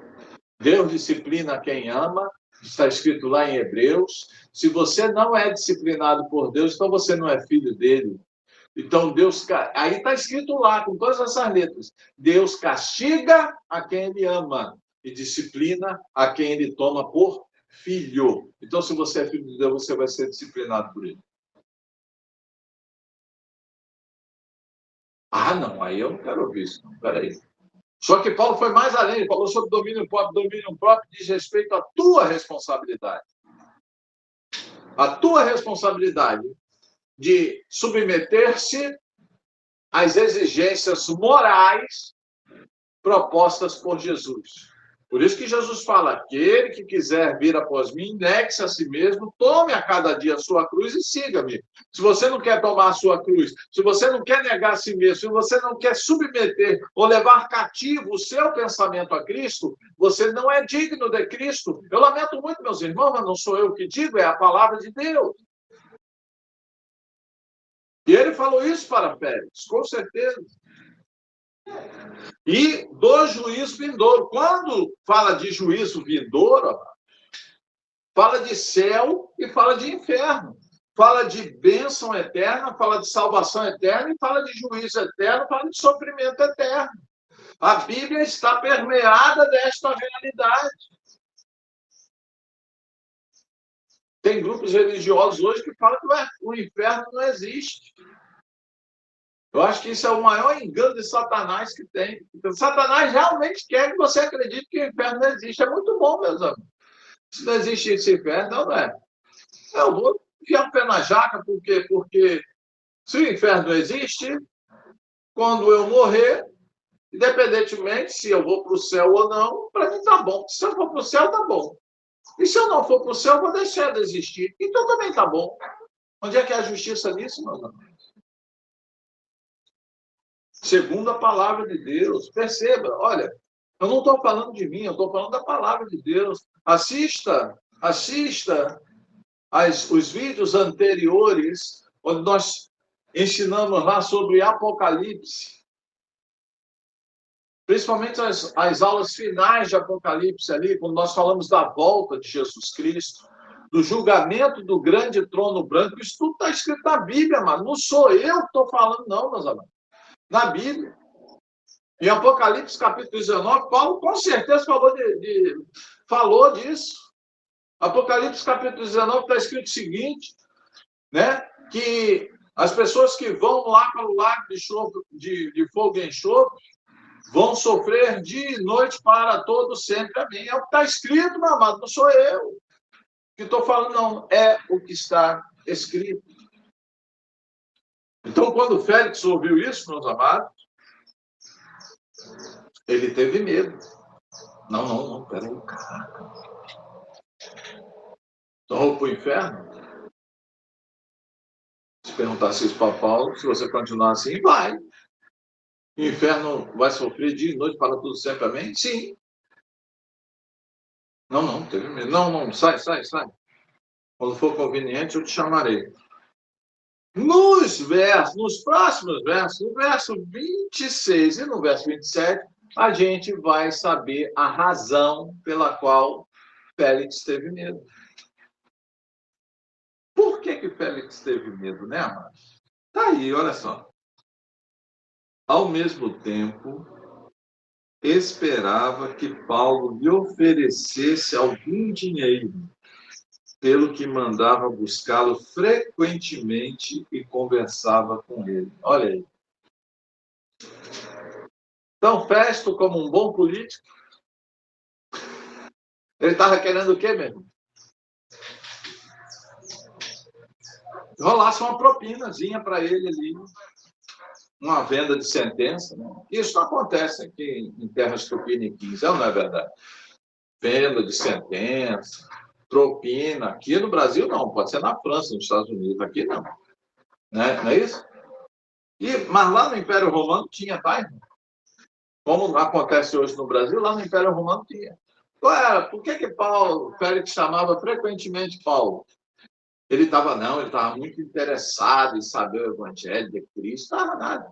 Deus disciplina quem ama, está escrito lá em Hebreus. Se você não é disciplinado por Deus, então você não é filho dele. Então Deus, aí está escrito lá, com todas essas letras: Deus castiga a quem ele ama e disciplina a quem ele toma por filho. Então, se você é filho de Deus, você vai ser disciplinado por ele. Ah, não, aí eu não quero ouvir isso. Não, peraí. Só que Paulo foi mais além, ele falou sobre domínio próprio. Domínio próprio diz respeito à tua responsabilidade. A tua responsabilidade de submeter-se às exigências morais propostas por Jesus. Por isso que Jesus fala: aquele que quiser vir após mim, negue-se a si mesmo, tome a cada dia a sua cruz e siga-me. Se você não quer tomar a sua cruz, se você não quer negar a si mesmo, se você não quer submeter ou levar cativo o seu pensamento a Cristo, você não é digno de Cristo. Eu lamento muito, meus irmãos, mas não sou eu que digo, é a palavra de Deus. E ele falou isso para Félix, com certeza. E do juízo vindouro. Quando fala de juízo vindouro, fala de céu e fala de inferno. Fala de bênção eterna, fala de salvação eterna e fala de juízo eterno, fala de sofrimento eterno. A Bíblia está permeada desta realidade. Tem grupos religiosos hoje que falam que o inferno não existe. Eu acho que isso é o maior engano de Satanás que tem. Então, Satanás realmente quer que você acredite que o inferno não existe. É muito bom, meus amigos. Se não existe esse inferno, não é. Eu vou enfiar o pé na jaca, porque se o inferno não existe, quando eu morrer, independentemente se eu vou para o céu ou não, para mim tá bom. Se eu for para o céu, tá bom. E se eu não for para o céu, eu vou deixar de existir. Então também tá bom. Onde é que é a justiça nisso, meus amigos? segundo a palavra de Deus. Perceba, olha, eu não estou falando de mim, eu estou falando da palavra de Deus. Assista os vídeos anteriores, onde nós ensinamos lá sobre Apocalipse, principalmente as aulas finais de Apocalipse ali, quando nós falamos da volta de Jesus Cristo, do julgamento do grande trono branco. Isso tudo está escrito na Bíblia, mano. Não sou eu que estou falando, não, meus amigos. Na Bíblia. Em Apocalipse, capítulo 19, Paulo com certeza falou disso. Apocalipse, capítulo 19, está escrito o seguinte, né? Que as pessoas que vão lá para o lago de fogo e enxofre vão sofrer dia e noite para todo sempre. Amém. É o que está escrito, meu amado, não sou eu que estou falando, não. É o que está escrito. Então, quando Félix ouviu isso, meus amados, ele teve medo. Não, peraí, caraca. Então, vou para o inferno? Se perguntasse isso para Paulo, se você continuar assim, vai. O inferno vai sofrer dia e noite para tudo sempre, amém? Sim. Não, teve medo. Não, sai. Quando for conveniente, eu te chamarei. Nos próximos versos, no verso 26 e no verso 27, a gente vai saber a razão pela qual Félix teve medo. Por que Félix teve medo, né, amado? Tá aí, olha só. Ao mesmo tempo, esperava que Paulo lhe oferecesse algum dinheiro, pelo que mandava buscá-lo frequentemente e conversava com ele. Olha aí. Então, Festo, como um bom político, ele estava querendo o quê mesmo? Rolasse uma propinazinha para ele ali, uma venda de sentença. Né? Isso não acontece aqui em terras tupiniquins, não é verdade? Venda de sentença, propina. Aqui no Brasil, não. Pode ser na França, nos Estados Unidos. Aqui, não. Né? Não é isso? Mas lá no Império Romano tinha, tá, irmão? Como acontece hoje no Brasil, lá no Império Romano tinha. Por que Paulo, Félix chamava frequentemente Paulo? Ele estava muito interessado em saber o Evangelho de Cristo. Não estava nada.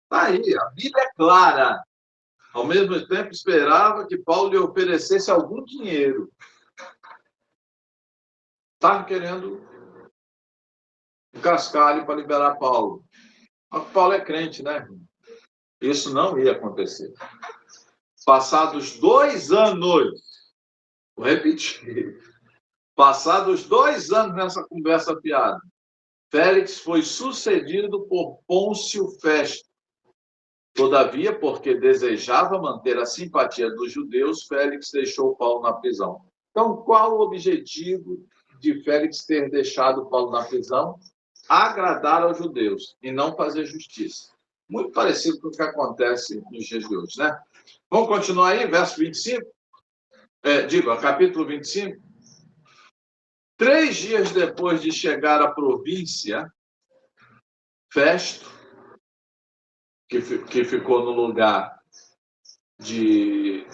Está aí, a Bíblia é clara. Ao mesmo tempo, esperava que Paulo lhe oferecesse algum dinheiro. Estava querendo um cascalho para liberar Paulo. Mas Paulo é crente, né? Isso não ia acontecer. Passados 2 anos, vou repetir, passados 2 anos nessa conversa fiada, Félix foi sucedido por Pôncio Festo. Todavia, porque desejava manter a simpatia dos judeus, Félix deixou Paulo na prisão. Então, qual o objetivo de Félix ter deixado Paulo na prisão? Agradar aos judeus e não fazer justiça. Muito parecido com o que acontece nos dias de hoje, né? Vamos continuar aí, verso 25? Capítulo 25. 3 dias depois de chegar à província, Festo, que ficou no lugar de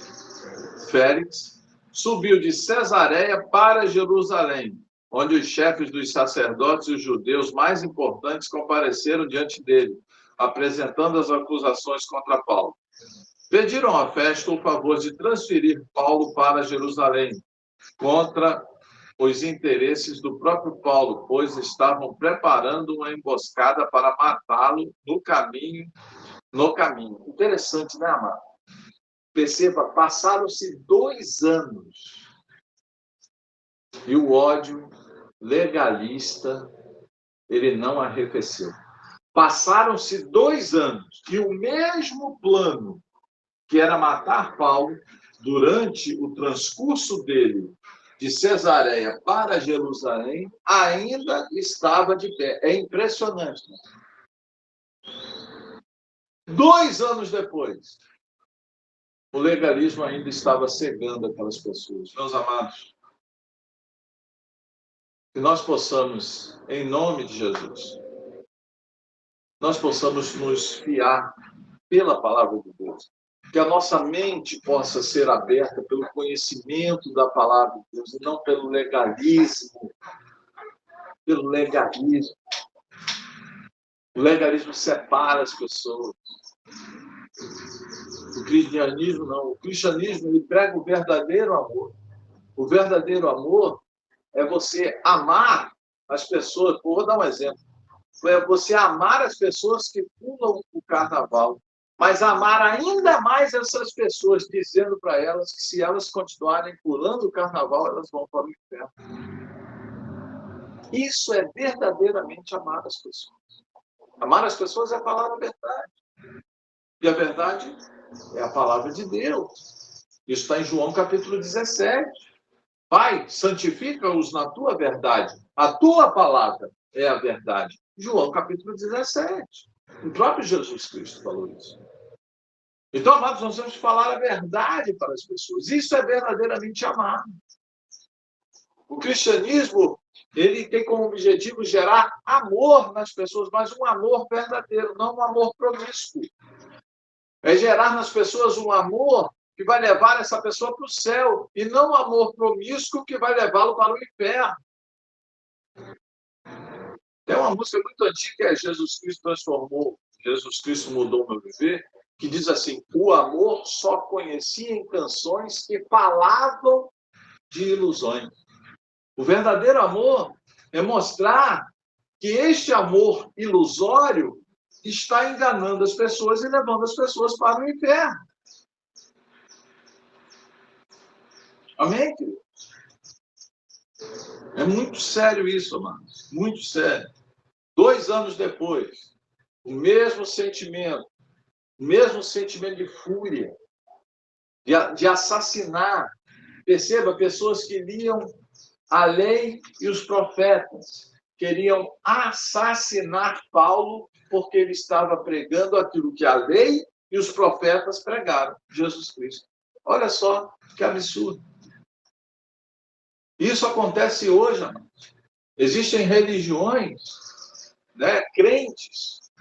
Félix, subiu de Cesareia para Jerusalém, onde os chefes dos sacerdotes e os judeus mais importantes compareceram diante dele, apresentando as acusações contra Paulo. Pediram a Festo o favor de transferir Paulo para Jerusalém, contra os interesses do próprio Paulo, pois estavam preparando uma emboscada para matá-lo no caminho. Interessante, né, amado? Perceba, passaram-se 2 anos e o ódio legalista, ele não arrefeceu. Passaram-se 2 anos e o mesmo plano que era matar Paulo, durante o transcurso dele de Cesareia para Jerusalém, ainda estava de pé. É impressionante. 2 anos depois, o legalismo ainda estava cegando aquelas pessoas. Meus amados, que nós possamos, em nome de Jesus, nós possamos nos fiar pela palavra de Deus. Que a nossa mente possa ser aberta pelo conhecimento da palavra de Deus, e não pelo legalismo. Pelo legalismo. O legalismo separa as pessoas. O cristianismo não. O cristianismo, ele prega o verdadeiro amor. O verdadeiro amor é você amar as pessoas. Vou dar um exemplo. É você amar as pessoas que pulam o carnaval, mas amar ainda mais essas pessoas, dizendo para elas que se elas continuarem pulando o carnaval, elas vão para o inferno. Isso é verdadeiramente amar as pessoas. Amar as pessoas é falar a verdade. E a verdade é a palavra de Deus. Isso está em João capítulo 17. Pai, santifica-os na tua verdade. A tua palavra é a verdade. João capítulo 17. O próprio Jesus Cristo falou isso. Então, amados, nós temos que falar a verdade para as pessoas. Isso é verdadeiramente amar. O cristianismo, ele tem como objetivo gerar amor nas pessoas, mas um amor verdadeiro, não um amor promíscuo. É gerar nas pessoas um amor que vai levar essa pessoa para o céu, e não um amor promíscuo que vai levá-lo para o inferno. Tem uma música muito antiga que é Jesus Cristo transformou, Jesus Cristo mudou o meu viver, que diz assim: o amor só conhecia em canções que falavam de ilusões. O verdadeiro amor é mostrar que este amor ilusório está enganando as pessoas e levando as pessoas para o inferno. Amém, querido? É muito sério isso, amados. Muito sério. 2 anos depois, o mesmo sentimento de fúria, de assassinar. Perceba, pessoas que liam a lei e os profetas queriam assassinar Paulo porque ele estava pregando aquilo que a lei e os profetas pregaram, Jesus Cristo. Olha só que absurdo. Isso acontece hoje, amados. Existem religiões, né, crentes,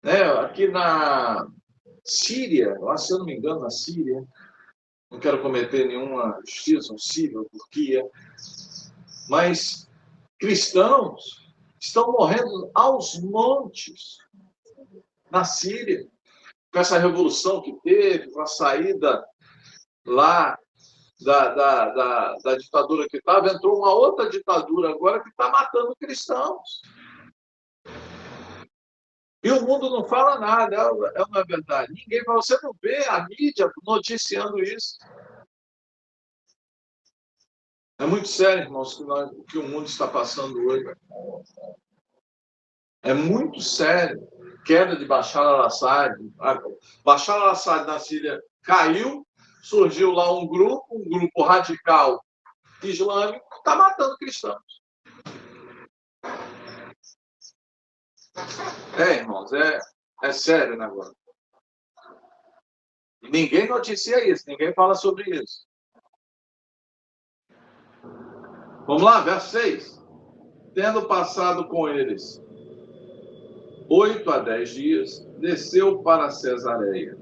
né, aqui na Síria, se eu não me engano, na Síria, não quero cometer nenhuma justiça, Síria, Turquia, mas cristãos estão morrendo aos montes na Síria, com essa revolução que teve, com a saída lá da ditadura que estava, entrou uma outra ditadura agora que está matando cristãos. E o mundo não fala nada, é uma verdade. Ninguém fala, você não vê a mídia noticiando isso. É muito sério, irmãos, o que o mundo está passando hoje. É muito sério. Queda de Bashar al-Assad. Bashar al-Assad na Síria caiu, surgiu lá um grupo radical islâmico, que está matando cristãos. Irmãos, é sério o negócio. E ninguém noticia isso, ninguém fala sobre isso. Vamos lá, verso 6. Tendo passado com eles 8 a 10 dias, desceu para Cesareia.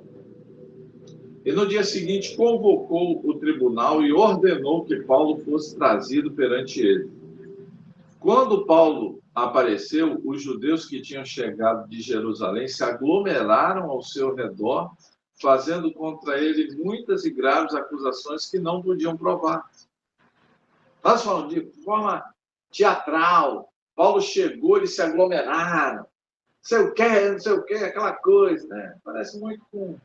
E no dia seguinte convocou o tribunal e ordenou que Paulo fosse trazido perante ele. Quando Paulo apareceu, os judeus que tinham chegado de Jerusalém se aglomeraram ao seu redor, fazendo contra ele muitas e graves acusações que não podiam provar. Nós falamos de forma teatral. Paulo chegou, eles se aglomeraram. Não sei o quê, aquela coisa, né? Parece muito com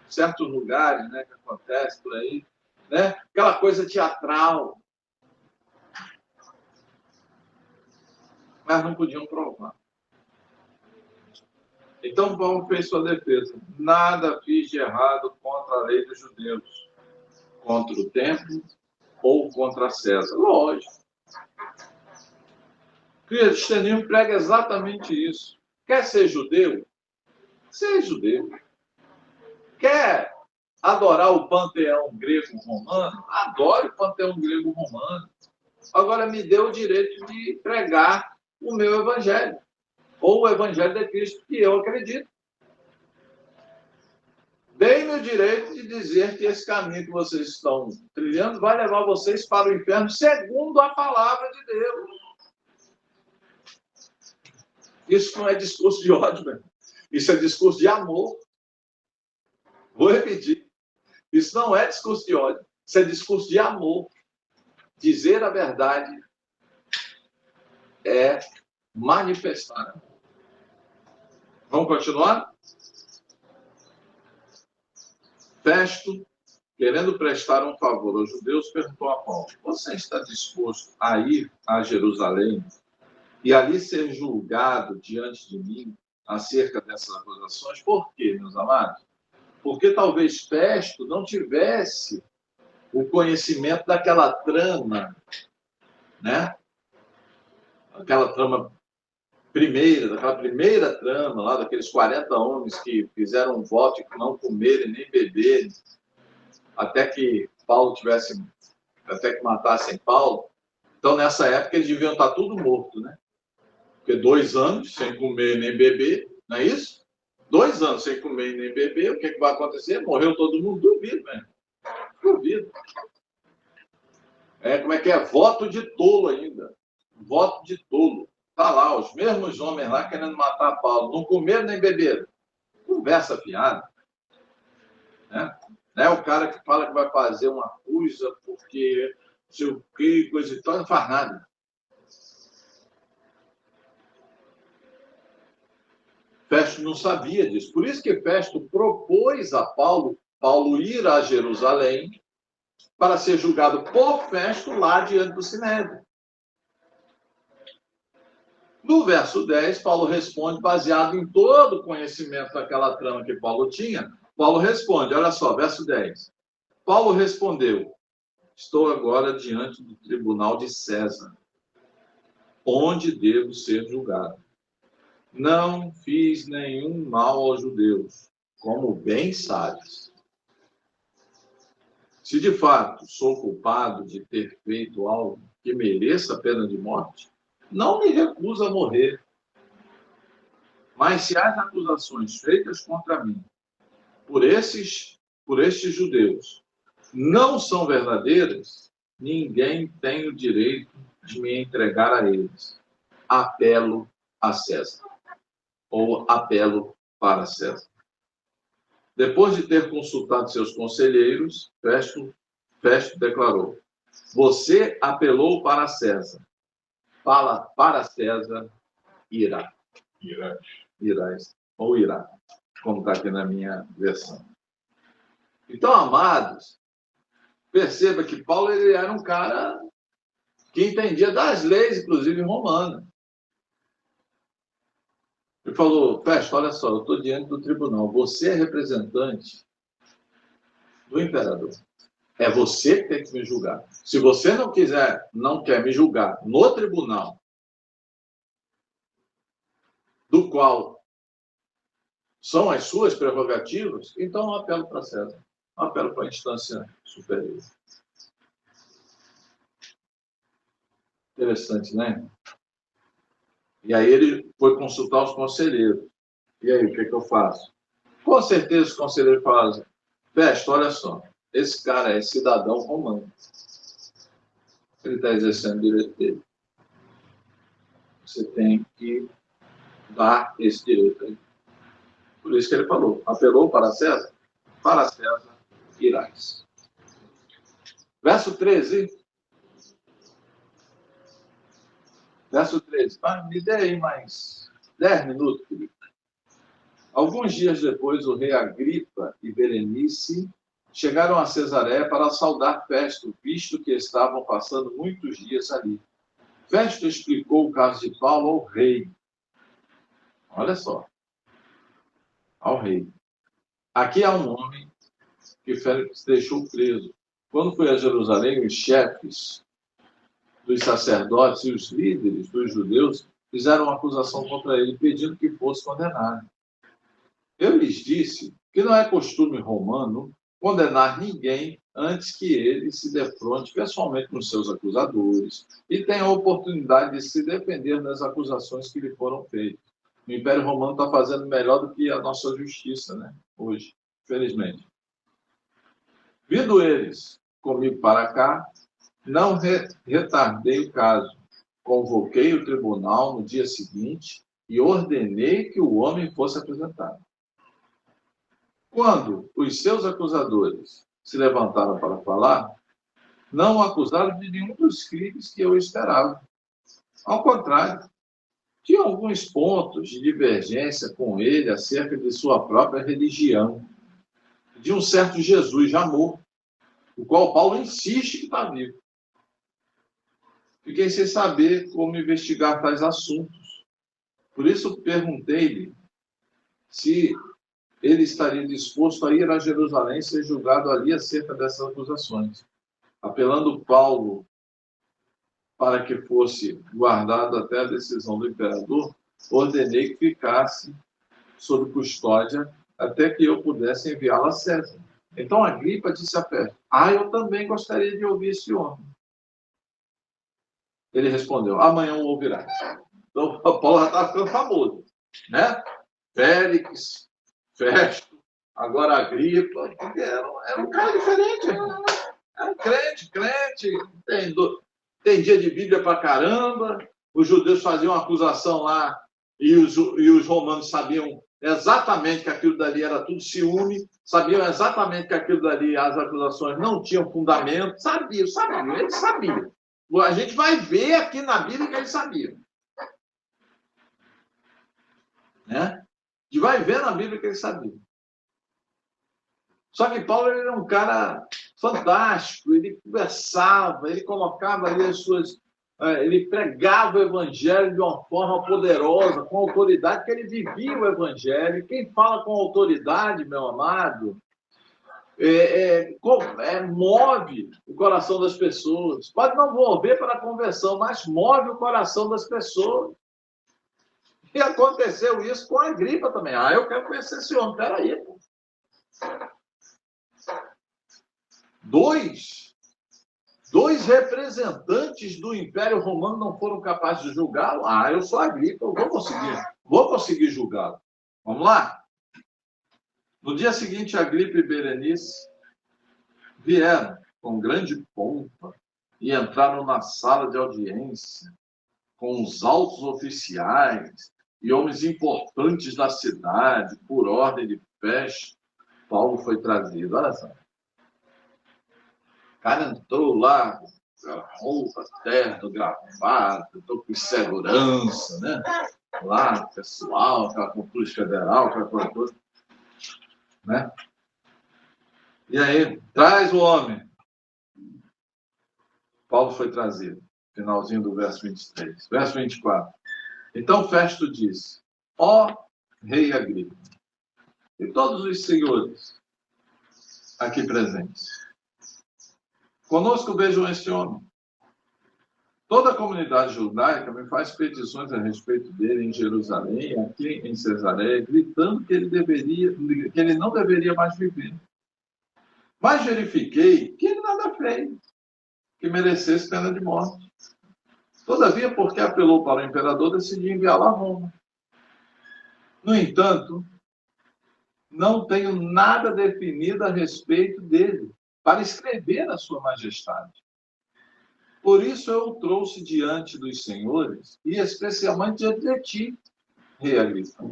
certos lugares, né, que acontece por aí, né? Aquela coisa teatral. Mas não podiam provar. Então Paulo fez sua defesa. Nada fiz de errado contra a lei dos judeus, contra o templo ou contra César. Lógico. O cristianismo prega exatamente isso. Quer ser judeu? Seja judeu. Quer adorar o panteão grego-romano? Adore o panteão grego-romano. Agora me dê o direito de pregar o meu evangelho, ou o evangelho de Cristo, que eu acredito. Dei-me o direito de dizer que esse caminho que vocês estão trilhando vai levar vocês para o inferno segundo a palavra de Deus. Isso não é discurso de ódio, meu. Isso é discurso de amor. Vou repetir. Isso não é discurso de ódio. Isso é discurso de amor. Dizer a verdade é manifestar. Vamos continuar? Festo, querendo prestar um favor aos judeus, perguntou a Paulo: você está disposto a ir a Jerusalém e ali ser julgado diante de mim acerca dessas acusações? Por quê, meus amados? Porque talvez Festo não tivesse o conhecimento daquela trama, né? Aquela trama daquela primeira trama lá, daqueles 40 homens que fizeram um voto de não comerem nem beberem, até que matassem Paulo. Então, nessa época, eles deviam estar tudo morto, né? Porque 2 anos sem comer nem beber, não é isso? 2 anos sem comer nem beber, o que vai acontecer? Morreu todo mundo, duvido, né? Duvido. Como é que é? Voto de tolo ainda. Voto de tolo. Está lá, os mesmos homens lá querendo matar Paulo. Não comeram nem beberam. Conversa fiada. Né? Não é o cara que fala que vai fazer uma coisa porque não sei o que, coisa e tal, não faz nada. Festo não sabia disso. Por isso que Festo propôs a Paulo ir a Jerusalém para ser julgado por Festo lá diante do Sinédrio. No verso 10, Paulo responde, baseado em todo o conhecimento daquela trama que Paulo tinha, Paulo responde, olha só, verso 10. Paulo respondeu: estou agora diante do tribunal de César, onde devo ser julgado. Não fiz nenhum mal aos judeus, como bem sabes. Se de fato sou culpado de ter feito algo que mereça a pena de morte, não me recuso a morrer. Mas se as acusações feitas contra mim por estes judeus não são verdadeiras, ninguém tem o direito de me entregar a eles. Apelo a César. Ou apelo para César. Depois de ter consultado seus conselheiros, Festo declarou: você apelou para César. Fala para César, irá. Irás. Ou irá, como está aqui na minha versão. Então, amados, perceba que Paulo ele era um cara que entendia das leis, inclusive romanas. Ele falou: Festo, olha só, eu estou diante do tribunal. Você é representante do imperador. É você que tem que me julgar. Se você não quer me julgar no tribunal, do qual são as suas prerrogativas, então eu apelo para César. Eu apelo para a instância superior. Interessante, né? E aí ele foi consultar os conselheiros. E aí, o que eu faço? Com certeza os conselheiros falaram: Festo, olha só, esse cara é cidadão romano. Ele está exercendo o direito dele. Você tem que dar esse direito aí. Por isso que ele falou: apelou para César irás. Verso 13. Verso 13. Me dê aí mais 10 minutos, querido. Alguns dias depois, o rei Agripa e Berenice chegaram a Cesareia para saudar Festo, visto que estavam passando muitos dias ali. Festo explicou o caso de Paulo ao rei. Olha só. Ao rei. Aqui há um homem que Félix deixou preso. Quando foi a Jerusalém, os chefes dos sacerdotes e os líderes dos judeus fizeram uma acusação contra ele, pedindo que fosse condenado. Eu lhes disse que não é costume romano condenar ninguém antes que ele se defronte pessoalmente com seus acusadores e tenha a oportunidade de se defender das acusações que lhe foram feitas. O Império Romano está fazendo melhor do que a nossa justiça, né, hoje. felizmente. Vindo eles comigo para cá, não retardei o caso. Convoquei o tribunal no dia seguinte e ordenei que o homem fosse apresentado. Quando os seus acusadores se levantaram para falar, não o acusaram de nenhum dos crimes que eu esperava. Ao contrário, tinha alguns pontos de divergência com ele acerca de sua própria religião, de um certo Jesus já morto, o qual Paulo insiste que está vivo. Fiquei sem saber como investigar tais assuntos. Por isso perguntei-lhe se ele estaria disposto a ir a Jerusalém e ser julgado ali acerca dessas acusações. Apelando Paulo para que fosse guardado até a decisão do imperador, ordenei que ficasse sob custódia até que eu pudesse enviá-lo a César. Então Agripa disse a Festo: eu também gostaria de ouvir esse homem. Ele respondeu: amanhã o ouvirá. Então Paulo já estava ficando famoso, né? Félix, Festo, agora Agripa, era um cara diferente. Era um crente, tem dia de Bíblia pra caramba. Os judeus faziam uma acusação lá e os romanos sabiam exatamente que aquilo dali era tudo ciúme, sabiam exatamente que aquilo dali, as acusações não tinham fundamento, sabiam, eles sabiam. A gente vai ver aqui na Bíblia que eles sabiam. Né? A gente vai ver na Bíblia que eles sabiam. Só que Paulo ele era um cara fantástico, ele conversava, ele colocava ali as suas... ele pregava o evangelho de uma forma poderosa, com autoridade, porque ele vivia o evangelho. Quem fala com autoridade, meu amado, move o coração das pessoas. Pode não mover para a conversão, mas move o coração das pessoas. E aconteceu isso com a Agripa também. Eu quero conhecer esse homem. Peraí, pô. Dois representantes do Império Romano não foram capazes de julgá-lo. Eu sou Agripa, eu vou conseguir julgá-lo. Vamos lá? No dia seguinte, Agripa e Berenice vieram com grande pompa e entraram na sala de audiência com os altos oficiais e homens importantes da cidade, por ordem de Festo. Paulo foi trazido. Olha só. O cara entrou lá com roupa, terno, gravata, entrou com segurança, né? Lá, pessoal, aquela Polícia Federal, aquela coisa toda. Né? E aí, traz o homem. Paulo foi trazido. Finalzinho do verso 23. Verso 24. Então Festo disse: ó rei Agripa, e todos os senhores aqui presentes, conosco vejam este homem. Toda a comunidade judaica me faz petições a respeito dele em Jerusalém, aqui em Cesareia, gritando que ele não deveria mais viver. Mas verifiquei que ele nada fez que merecesse pena de morte. Todavia, porque apelou para o imperador, decidi enviá-lo a Roma. No entanto, não tenho nada definido a respeito dele para escrever a sua majestade. Por isso eu o trouxe diante dos senhores e especialmente diante de ti, rei Agripa.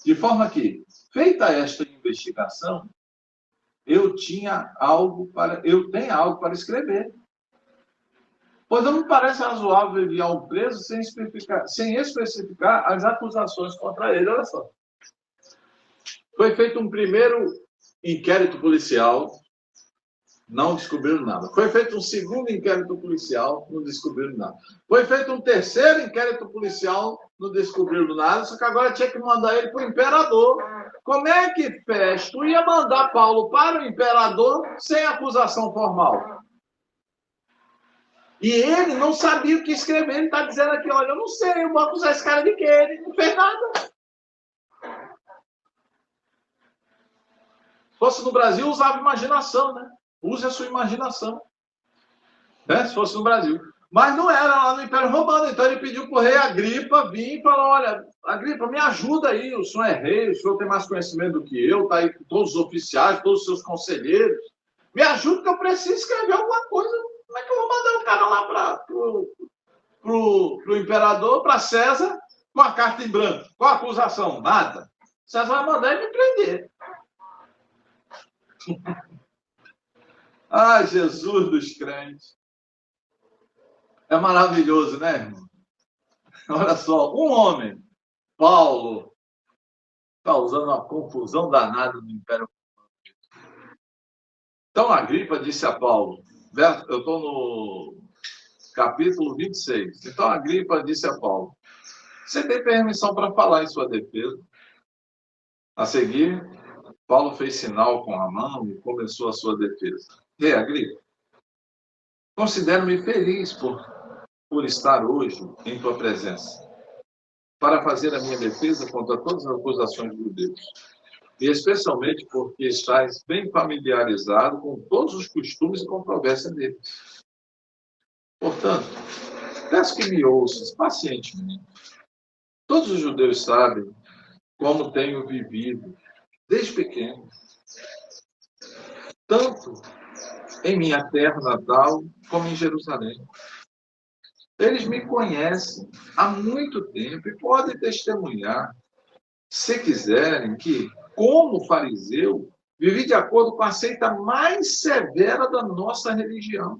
De forma que, feita esta investigação, eu tenho algo para escrever. Pois não me parece razoável enviar um preso sem especificar as acusações contra ele. Olha só. Foi feito um primeiro inquérito policial, não descobriram nada. Foi feito um segundo inquérito policial, não descobriram nada. Foi feito um terceiro inquérito policial, não descobriram nada, só que agora tinha que mandar ele para o imperador. Como é que Festo ia mandar Paulo para o imperador sem acusação formal? E ele não sabia o que escrever. Ele está dizendo aqui, olha, eu não sei, eu vou acusar esse cara de quê? Ele não fez nada. Se fosse no Brasil, usava imaginação, né? Use a sua imaginação. Né? Se fosse no Brasil. Mas não era lá no Império Romano. Então ele pediu para o rei Agripa vir e falou, olha, Agripa, me ajuda aí, o senhor é rei, o senhor tem mais conhecimento do que eu, está aí com todos os oficiais, todos os seus conselheiros. Me ajuda que eu preciso escrever alguma coisa. Como é que eu vou mandar o cara lá para o imperador, para César, com a carta em branco? Qual a acusação? Nada. César vai mandar ele me prender. Ai, Jesus dos crentes. É maravilhoso, né, irmão? Olha só, um homem, Paulo, causando uma confusão danada no Império. Então, Agripa disse a Paulo, eu estou no capítulo 26. Então, Agripa disse a Paulo, você tem permissão para falar em sua defesa? A seguir, Paulo fez sinal com a mão e começou a sua defesa. Rei Agripa, considero-me feliz por estar hoje em tua presença, para fazer a minha defesa contra todas as acusações de Deus, e especialmente porque estás bem familiarizado com todos os costumes e controvérsias deles. Portanto, peço que me ouças pacientemente. Todos os judeus sabem como tenho vivido desde pequeno, tanto em minha terra natal como em Jerusalém. Eles me conhecem há muito tempo e podem testemunhar, se quiserem, que, como fariseu, vivi de acordo com a seita mais severa da nossa religião.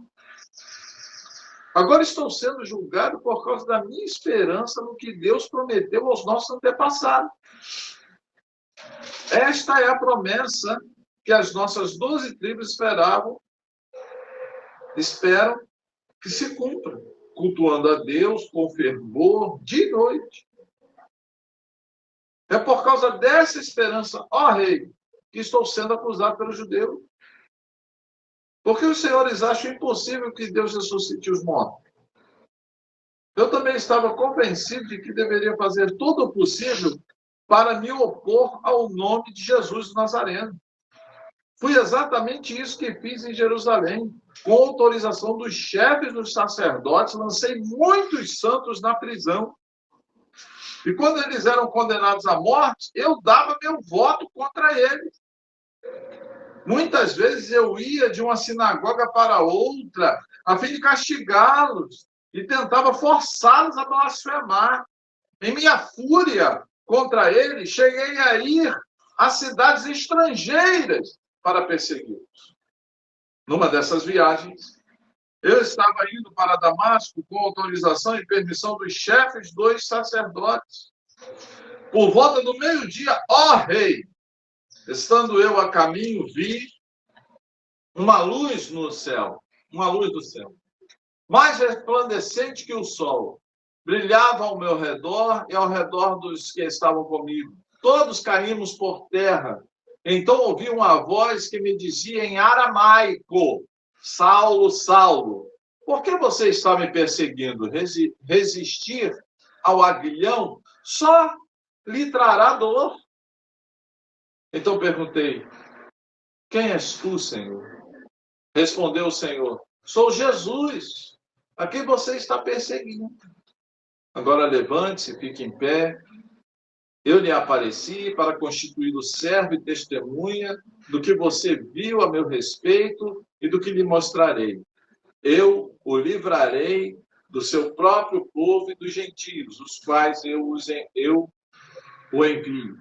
Agora estou sendo julgado por causa da minha esperança no que Deus prometeu aos nossos antepassados. Esta é a promessa que as nossas 12 tribos esperam que se cumpra, cultuando a Deus com fervor dia e noite. É por causa dessa esperança, ó rei, que estou sendo acusado pelo judeu. Porque os senhores acham impossível que Deus ressuscite os mortos. Eu também estava convencido de que deveria fazer todo o possível para me opor ao nome de Jesus de Nazareno. Foi exatamente isso que fiz em Jerusalém. Com autorização dos chefes dos sacerdotes, lancei muitos santos na prisão. E quando eles eram condenados à morte, eu dava meu voto contra eles. Muitas vezes eu ia de uma sinagoga para outra, a fim de castigá-los, e tentava forçá-los a blasfemar. Em minha fúria contra eles, cheguei a ir a cidades estrangeiras para persegui-los. Numa dessas viagens, eu estava indo para Damasco com autorização e permissão dos chefes dos sacerdotes. Por volta do meio-dia, ó rei, estando eu a caminho, vi uma luz no céu, uma luz do céu, mais resplandecente que o sol, brilhava ao meu redor e ao redor dos que estavam comigo. Todos caímos por terra. Então ouvi uma voz que me dizia em aramaico, Saulo, Saulo, por que você está me perseguindo? Resistir ao aguilhão só lhe trará dor. Então perguntei, quem és tu, Senhor? Respondeu o Senhor, sou Jesus, a quem você está perseguindo. Agora levante-se, fique em pé. Eu lhe apareci para constituí-lo servo e testemunha do que você viu a meu respeito e do que lhe mostrarei. Eu o livrarei do seu próprio povo e dos gentios, os quais eu o envio,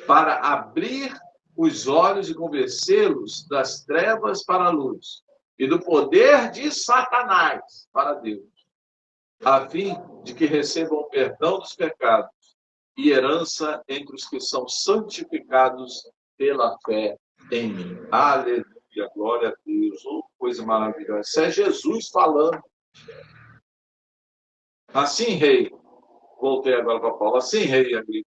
para abrir os olhos e convencê-los das trevas para a luz e do poder de Satanás para Deus, a fim de que recebam o perdão dos pecados e herança entre os que são santificados pela fé em mim. Aleluia, glória a Deus, oh, coisa maravilhosa. Isso é Jesus falando. Assim, rei, voltei agora para Paulo, assim, rei Agripa,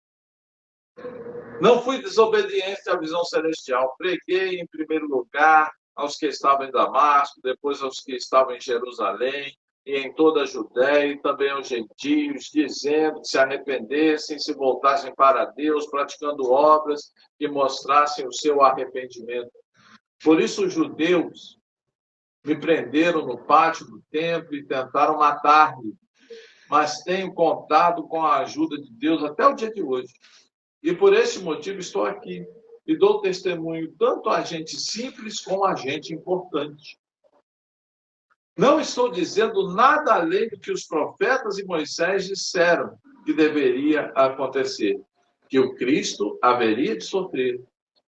não fui desobediente à visão celestial, preguei em primeiro lugar aos que estavam em Damasco, depois aos que estavam em Jerusalém, e em toda a Judéia, e também aos gentios, dizendo que se arrependessem, se voltassem para Deus, praticando obras que mostrassem o seu arrependimento. Por isso os judeus me prenderam no pátio do templo e tentaram matar-me. mas tenho contado com a ajuda de Deus até o dia de hoje. E por este motivo estou aqui e dou testemunho tanto a gente simples como a gente importante. Não estou dizendo nada além do que os profetas e Moisés disseram que deveria acontecer, que o Cristo haveria de sofrer,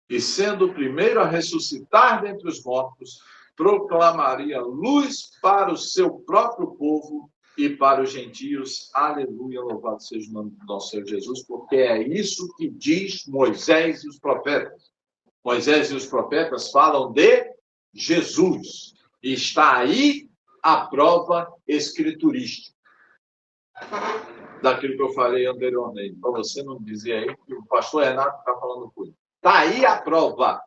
e sendo o primeiro a ressuscitar dentre os mortos, proclamaria luz para o seu próprio povo e para os gentios. Aleluia, louvado seja o nome do nosso Senhor Jesus, porque é isso que diz Moisés e os profetas. Moisés e os profetas falam de Jesus. E está aí a prova escriturística daquilo que eu falei anteriormente. Para você não dizer aí que o pastor Renato está falando por ele. Está aí a prova.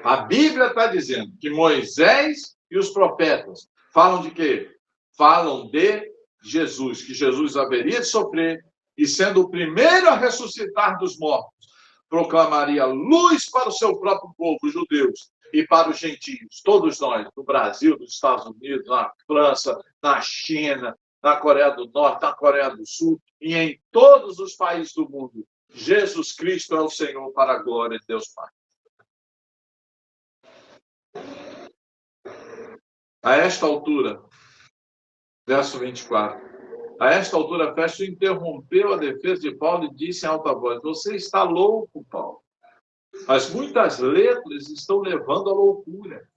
A Bíblia está dizendo que Moisés e os profetas falam de quê? Falam de Jesus, que Jesus haveria de sofrer e, sendo o primeiro a ressuscitar dos mortos, proclamaria luz para o seu próprio povo, os judeus, e para os gentios, todos nós, no Brasil, nos Estados Unidos, na França, na China, na Coreia do Norte, na Coreia do Sul e em todos os países do mundo. Jesus Cristo é o Senhor para a glória de Deus Pai. A esta altura, verso 24, a esta altura Festo interrompeu a defesa de Paulo e disse em alta voz: você está louco, Paulo. Mas muitas letras estão levando à loucura.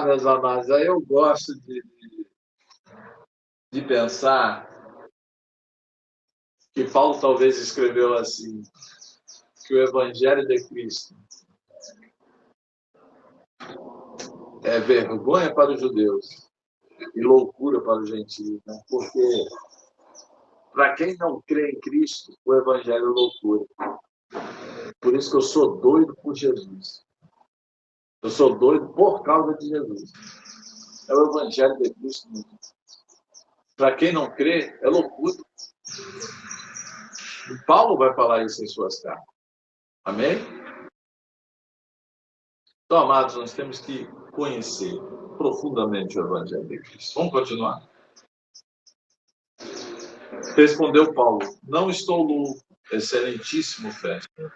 Meus amados, aí eu gosto de pensar que Paulo talvez escreveu assim, que o Evangelho de Cristo é vergonha para os judeus e loucura para os gentios, né? Porque para quem não crê em Cristo, o Evangelho é loucura. Por isso que eu sou doido por Jesus. Eu sou doido por causa de Jesus. É o Evangelho de Cristo. Para quem não crê, é loucura. E Paulo vai falar isso em suas cartas. Amém? Então, amados, nós temos que conhecer profundamente o Evangelho de Cristo. Vamos continuar? Respondeu Paulo: não estou louco, excelentíssimo Festo.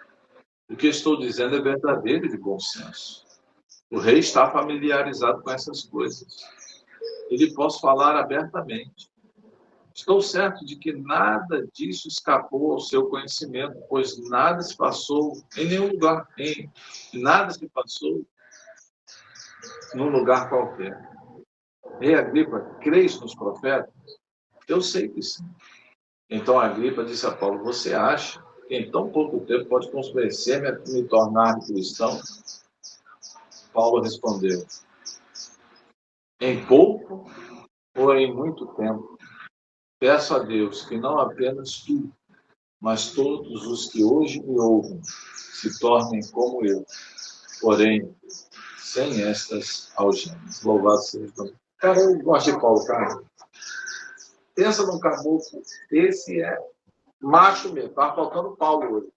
O que estou dizendo é verdadeiro e de bom senso. O rei está familiarizado com essas coisas. Ele pode falar abertamente. Estou certo de que nada disso escapou ao seu conhecimento, pois nada se passou em nenhum lugar, nada se passou num lugar qualquer. Rei Agripa, crês nos profetas? Eu sei que sim. Então Agripa disse a Paulo: você acha que em tão pouco tempo pode convencer-me a me tornar cristão? Paulo respondeu: em pouco ou em muito tempo, peço a Deus que não apenas tu, mas todos os que hoje me ouvem se tornem como eu, porém, sem estas algemas. Louvado seja Deus. Cara, eu gosto de Paulo, cara. Pensa num caboclo, esse é macho mesmo. Tá faltando Paulo hoje.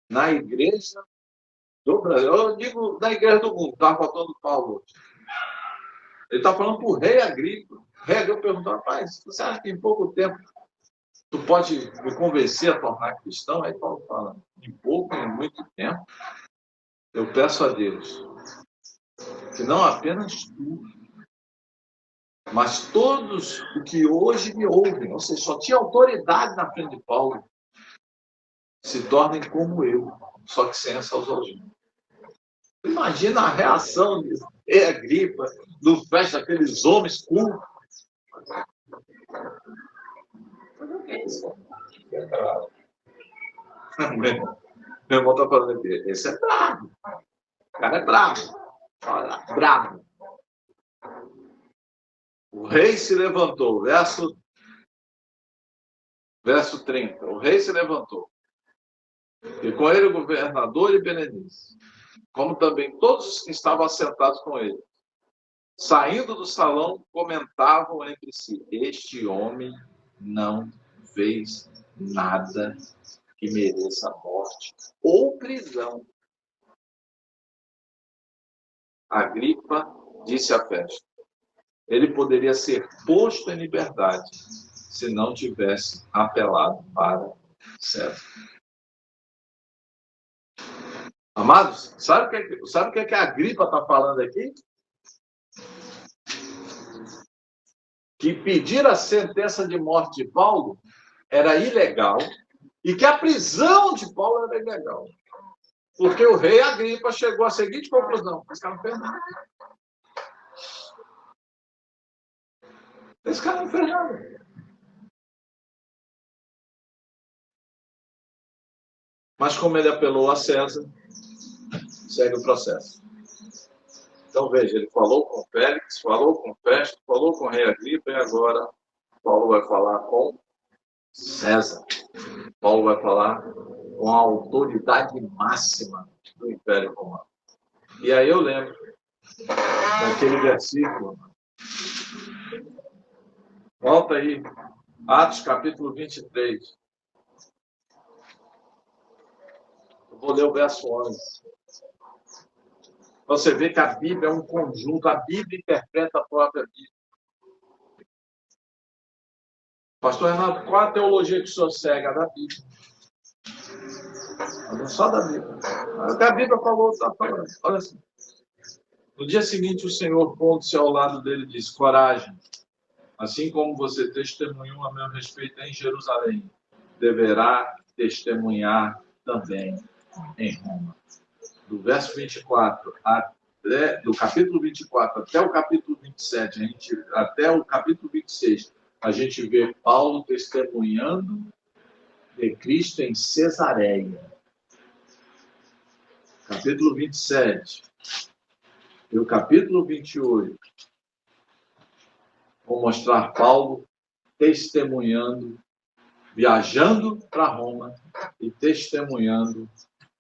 Na igreja do Brasil, eu digo na igreja do mundo, tá faltando Paulo hoje. Ele está falando para o rei Agripa. O rei Agripa perguntou: rapaz, você acha que em pouco tempo tu pode me convencer a tornar cristão? Aí Paulo fala: em pouco, em muito tempo, eu peço a Deus que não apenas tu, mas todos os que hoje me ouvem, ou seja, só tinha autoridade na frente de Paulo, se tornem como eu, só que sem essas algemas. Imagina a reação de Agripa, do Festo, aqueles homens cultos. É bravo. Meu irmão está falando aqui, esse é bravo. O cara é bravo. Olha, bravo. O rei se levantou, verso 30. O rei se levantou. E com ele o governador e Berenice, como também todos os que estavam assentados com ele. Saindo do salão, comentavam entre si: este homem não fez nada que mereça morte ou prisão. Agripa disse a Festo: ele poderia ser posto em liberdade se não tivesse apelado para César. Amados, sabe o que a Agripa está falando aqui? Que pedir a sentença de morte de Paulo era ilegal e que a prisão de Paulo era ilegal. Porque o rei Agripa chegou à seguinte conclusão: esse cara não fez nada. Esse cara não fez nada. Mas como ele apelou a César, segue o processo. Então veja, ele falou com Félix, falou com Festo, falou com o rei Agripa e agora Paulo vai falar com César. Paulo vai falar com a autoridade máxima do Império Romano. E aí eu lembro daquele versículo. Volta aí, Atos capítulo 23. Eu vou ler o verso 11. Você vê que a Bíblia é um conjunto, a Bíblia interpreta a própria Bíblia. Pastor Renato, qual a teologia que o senhor segue? A da Bíblia. Não só da Bíblia. O que a Bíblia falou, está falando. Olha assim. No dia seguinte, o Senhor, pondo-se ao lado dele, disse: coragem, assim como você testemunhou a meu respeito em Jerusalém, deverá testemunhar também em Roma. Do verso 24 do capítulo 24 até o capítulo 27, até o capítulo 26, a gente vê Paulo testemunhando de Cristo em Cesareia. Capítulo 27 e o capítulo 28 vou mostrar Paulo testemunhando, viajando para Roma e testemunhando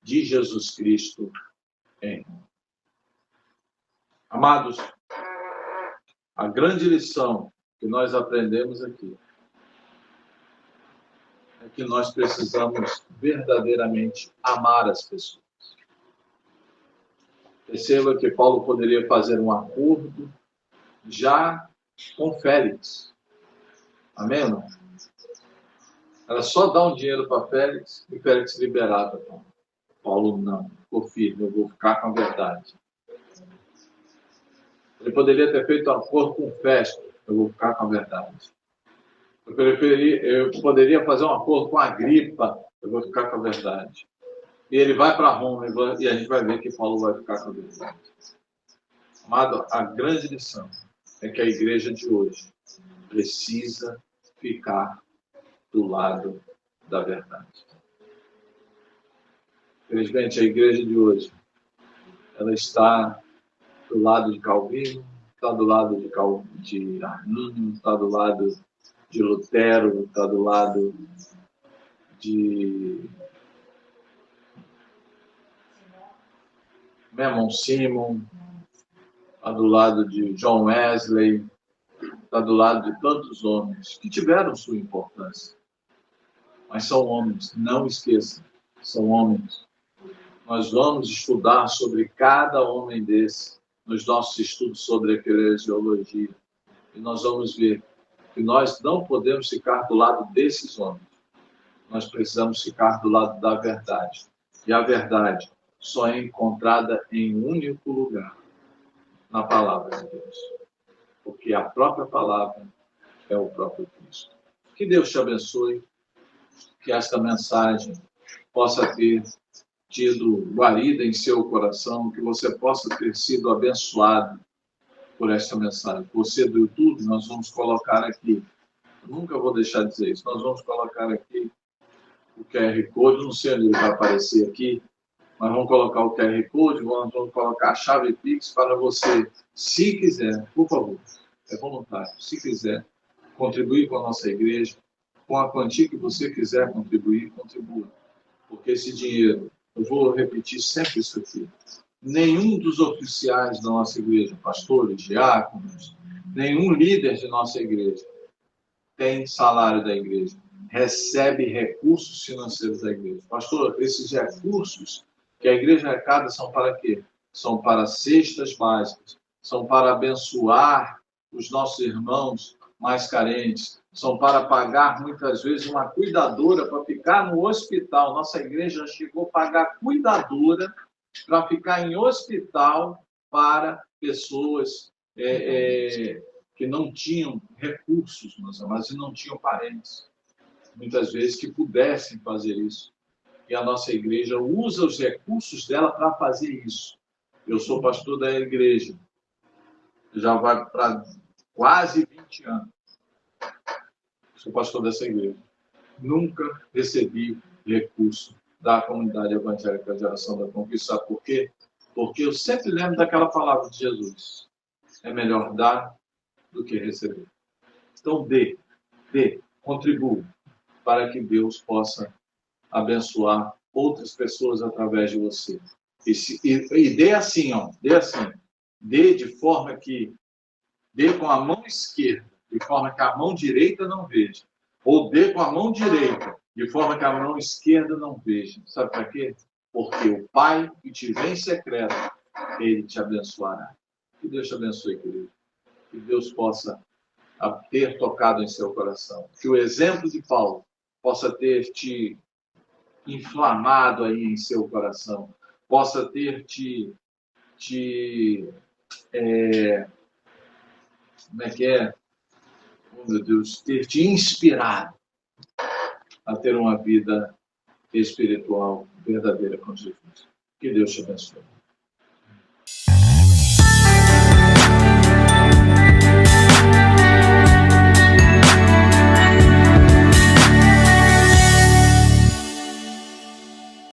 de Jesus Cristo em Roma. Amados, a grande lição que nós aprendemos aqui é que nós precisamos verdadeiramente amar as pessoas. Perceba que Paulo poderia fazer um acordo já com Félix. Amém, irmão? Era só dar um dinheiro para Félix e Félix liberava. Paulo não. Ficou firme, eu vou ficar com a verdade. Ele poderia ter feito um acordo com Festo, eu vou ficar com a verdade. Eu poderia fazer um acordo com Agripa, eu vou ficar com a verdade. E ele vai para Roma e a gente vai ver que Paulo vai ficar com a verdade. Amado, a grande lição é que a igreja de hoje precisa ficar do lado da verdade. Infelizmente, a igreja de hoje, ela está do lado de Calvino, está do lado de Arminio, está do lado de Lutero, está do lado de Memon Simon, está do lado de John Wesley, está do lado de tantos homens que tiveram sua importância. Mas são homens, não esqueçam, são homens. Nós vamos estudar sobre cada homem desse nos nossos estudos sobre eclesiologia. E nós vamos ver que nós não podemos ficar do lado desses homens. Nós precisamos ficar do lado da verdade. E a verdade só é encontrada em um único lugar, na palavra de Deus. Porque a própria palavra é o próprio Cristo. Que Deus te abençoe, que esta mensagem possa ter tido guarida em seu coração, que você possa ter sido abençoado por esta mensagem. Você do YouTube, nós vamos colocar aqui, nunca vou deixar de dizer isso, nós vamos colocar aqui o QR Code, não sei onde ele vai aparecer aqui, mas vamos colocar o QR Code, vamos colocar a chave Pix para você, se quiser, por favor, é voluntário, se quiser contribuir com a nossa igreja, com a quantia que você quiser contribuir, contribua. Porque esse dinheiro, eu vou repetir sempre isso aqui, nenhum dos oficiais da nossa igreja, pastores, diáconos, nenhum líder de nossa igreja tem salário da igreja, recebe recursos financeiros da igreja. Pastor, esses recursos que a igreja arrecada são para quê? são para cestas básicas, são para abençoar os nossos irmãos mais carentes, são para pagar, muitas vezes, uma cuidadora para ficar no hospital. Nossa igreja chegou a pagar cuidadora para ficar em hospital para pessoas que não tinham recursos, meus amados, e não tinham parentes, muitas vezes, que pudessem fazer isso. E a nossa igreja usa os recursos dela para fazer isso. Eu sou pastor da igreja, já vai para quase 20 anos. Sou pastor dessa igreja. Nunca recebi recurso da comunidade evangélica da Geração da Conquista. Sabe por quê? Porque eu sempre lembro daquela palavra de Jesus. É melhor dar do que receber. Então, dê, contribua, para que Deus possa abençoar outras pessoas através de você. E dê assim, dê de forma que, dê com a mão esquerda, de forma que a mão direita não veja. Ou dê com a mão direita, de forma que a mão esquerda não veja. Sabe para quê? Porque o Pai que te vê em secreto, Ele te abençoará. Que Deus te abençoe, querido. Que Deus possa ter tocado em seu coração. Que o exemplo de Paulo possa ter te inflamado aí em seu coração. Possa ter como é que é? Oh, meu Deus, ter te inspirado a ter uma vida espiritual verdadeira com Jesus. Que Deus te abençoe.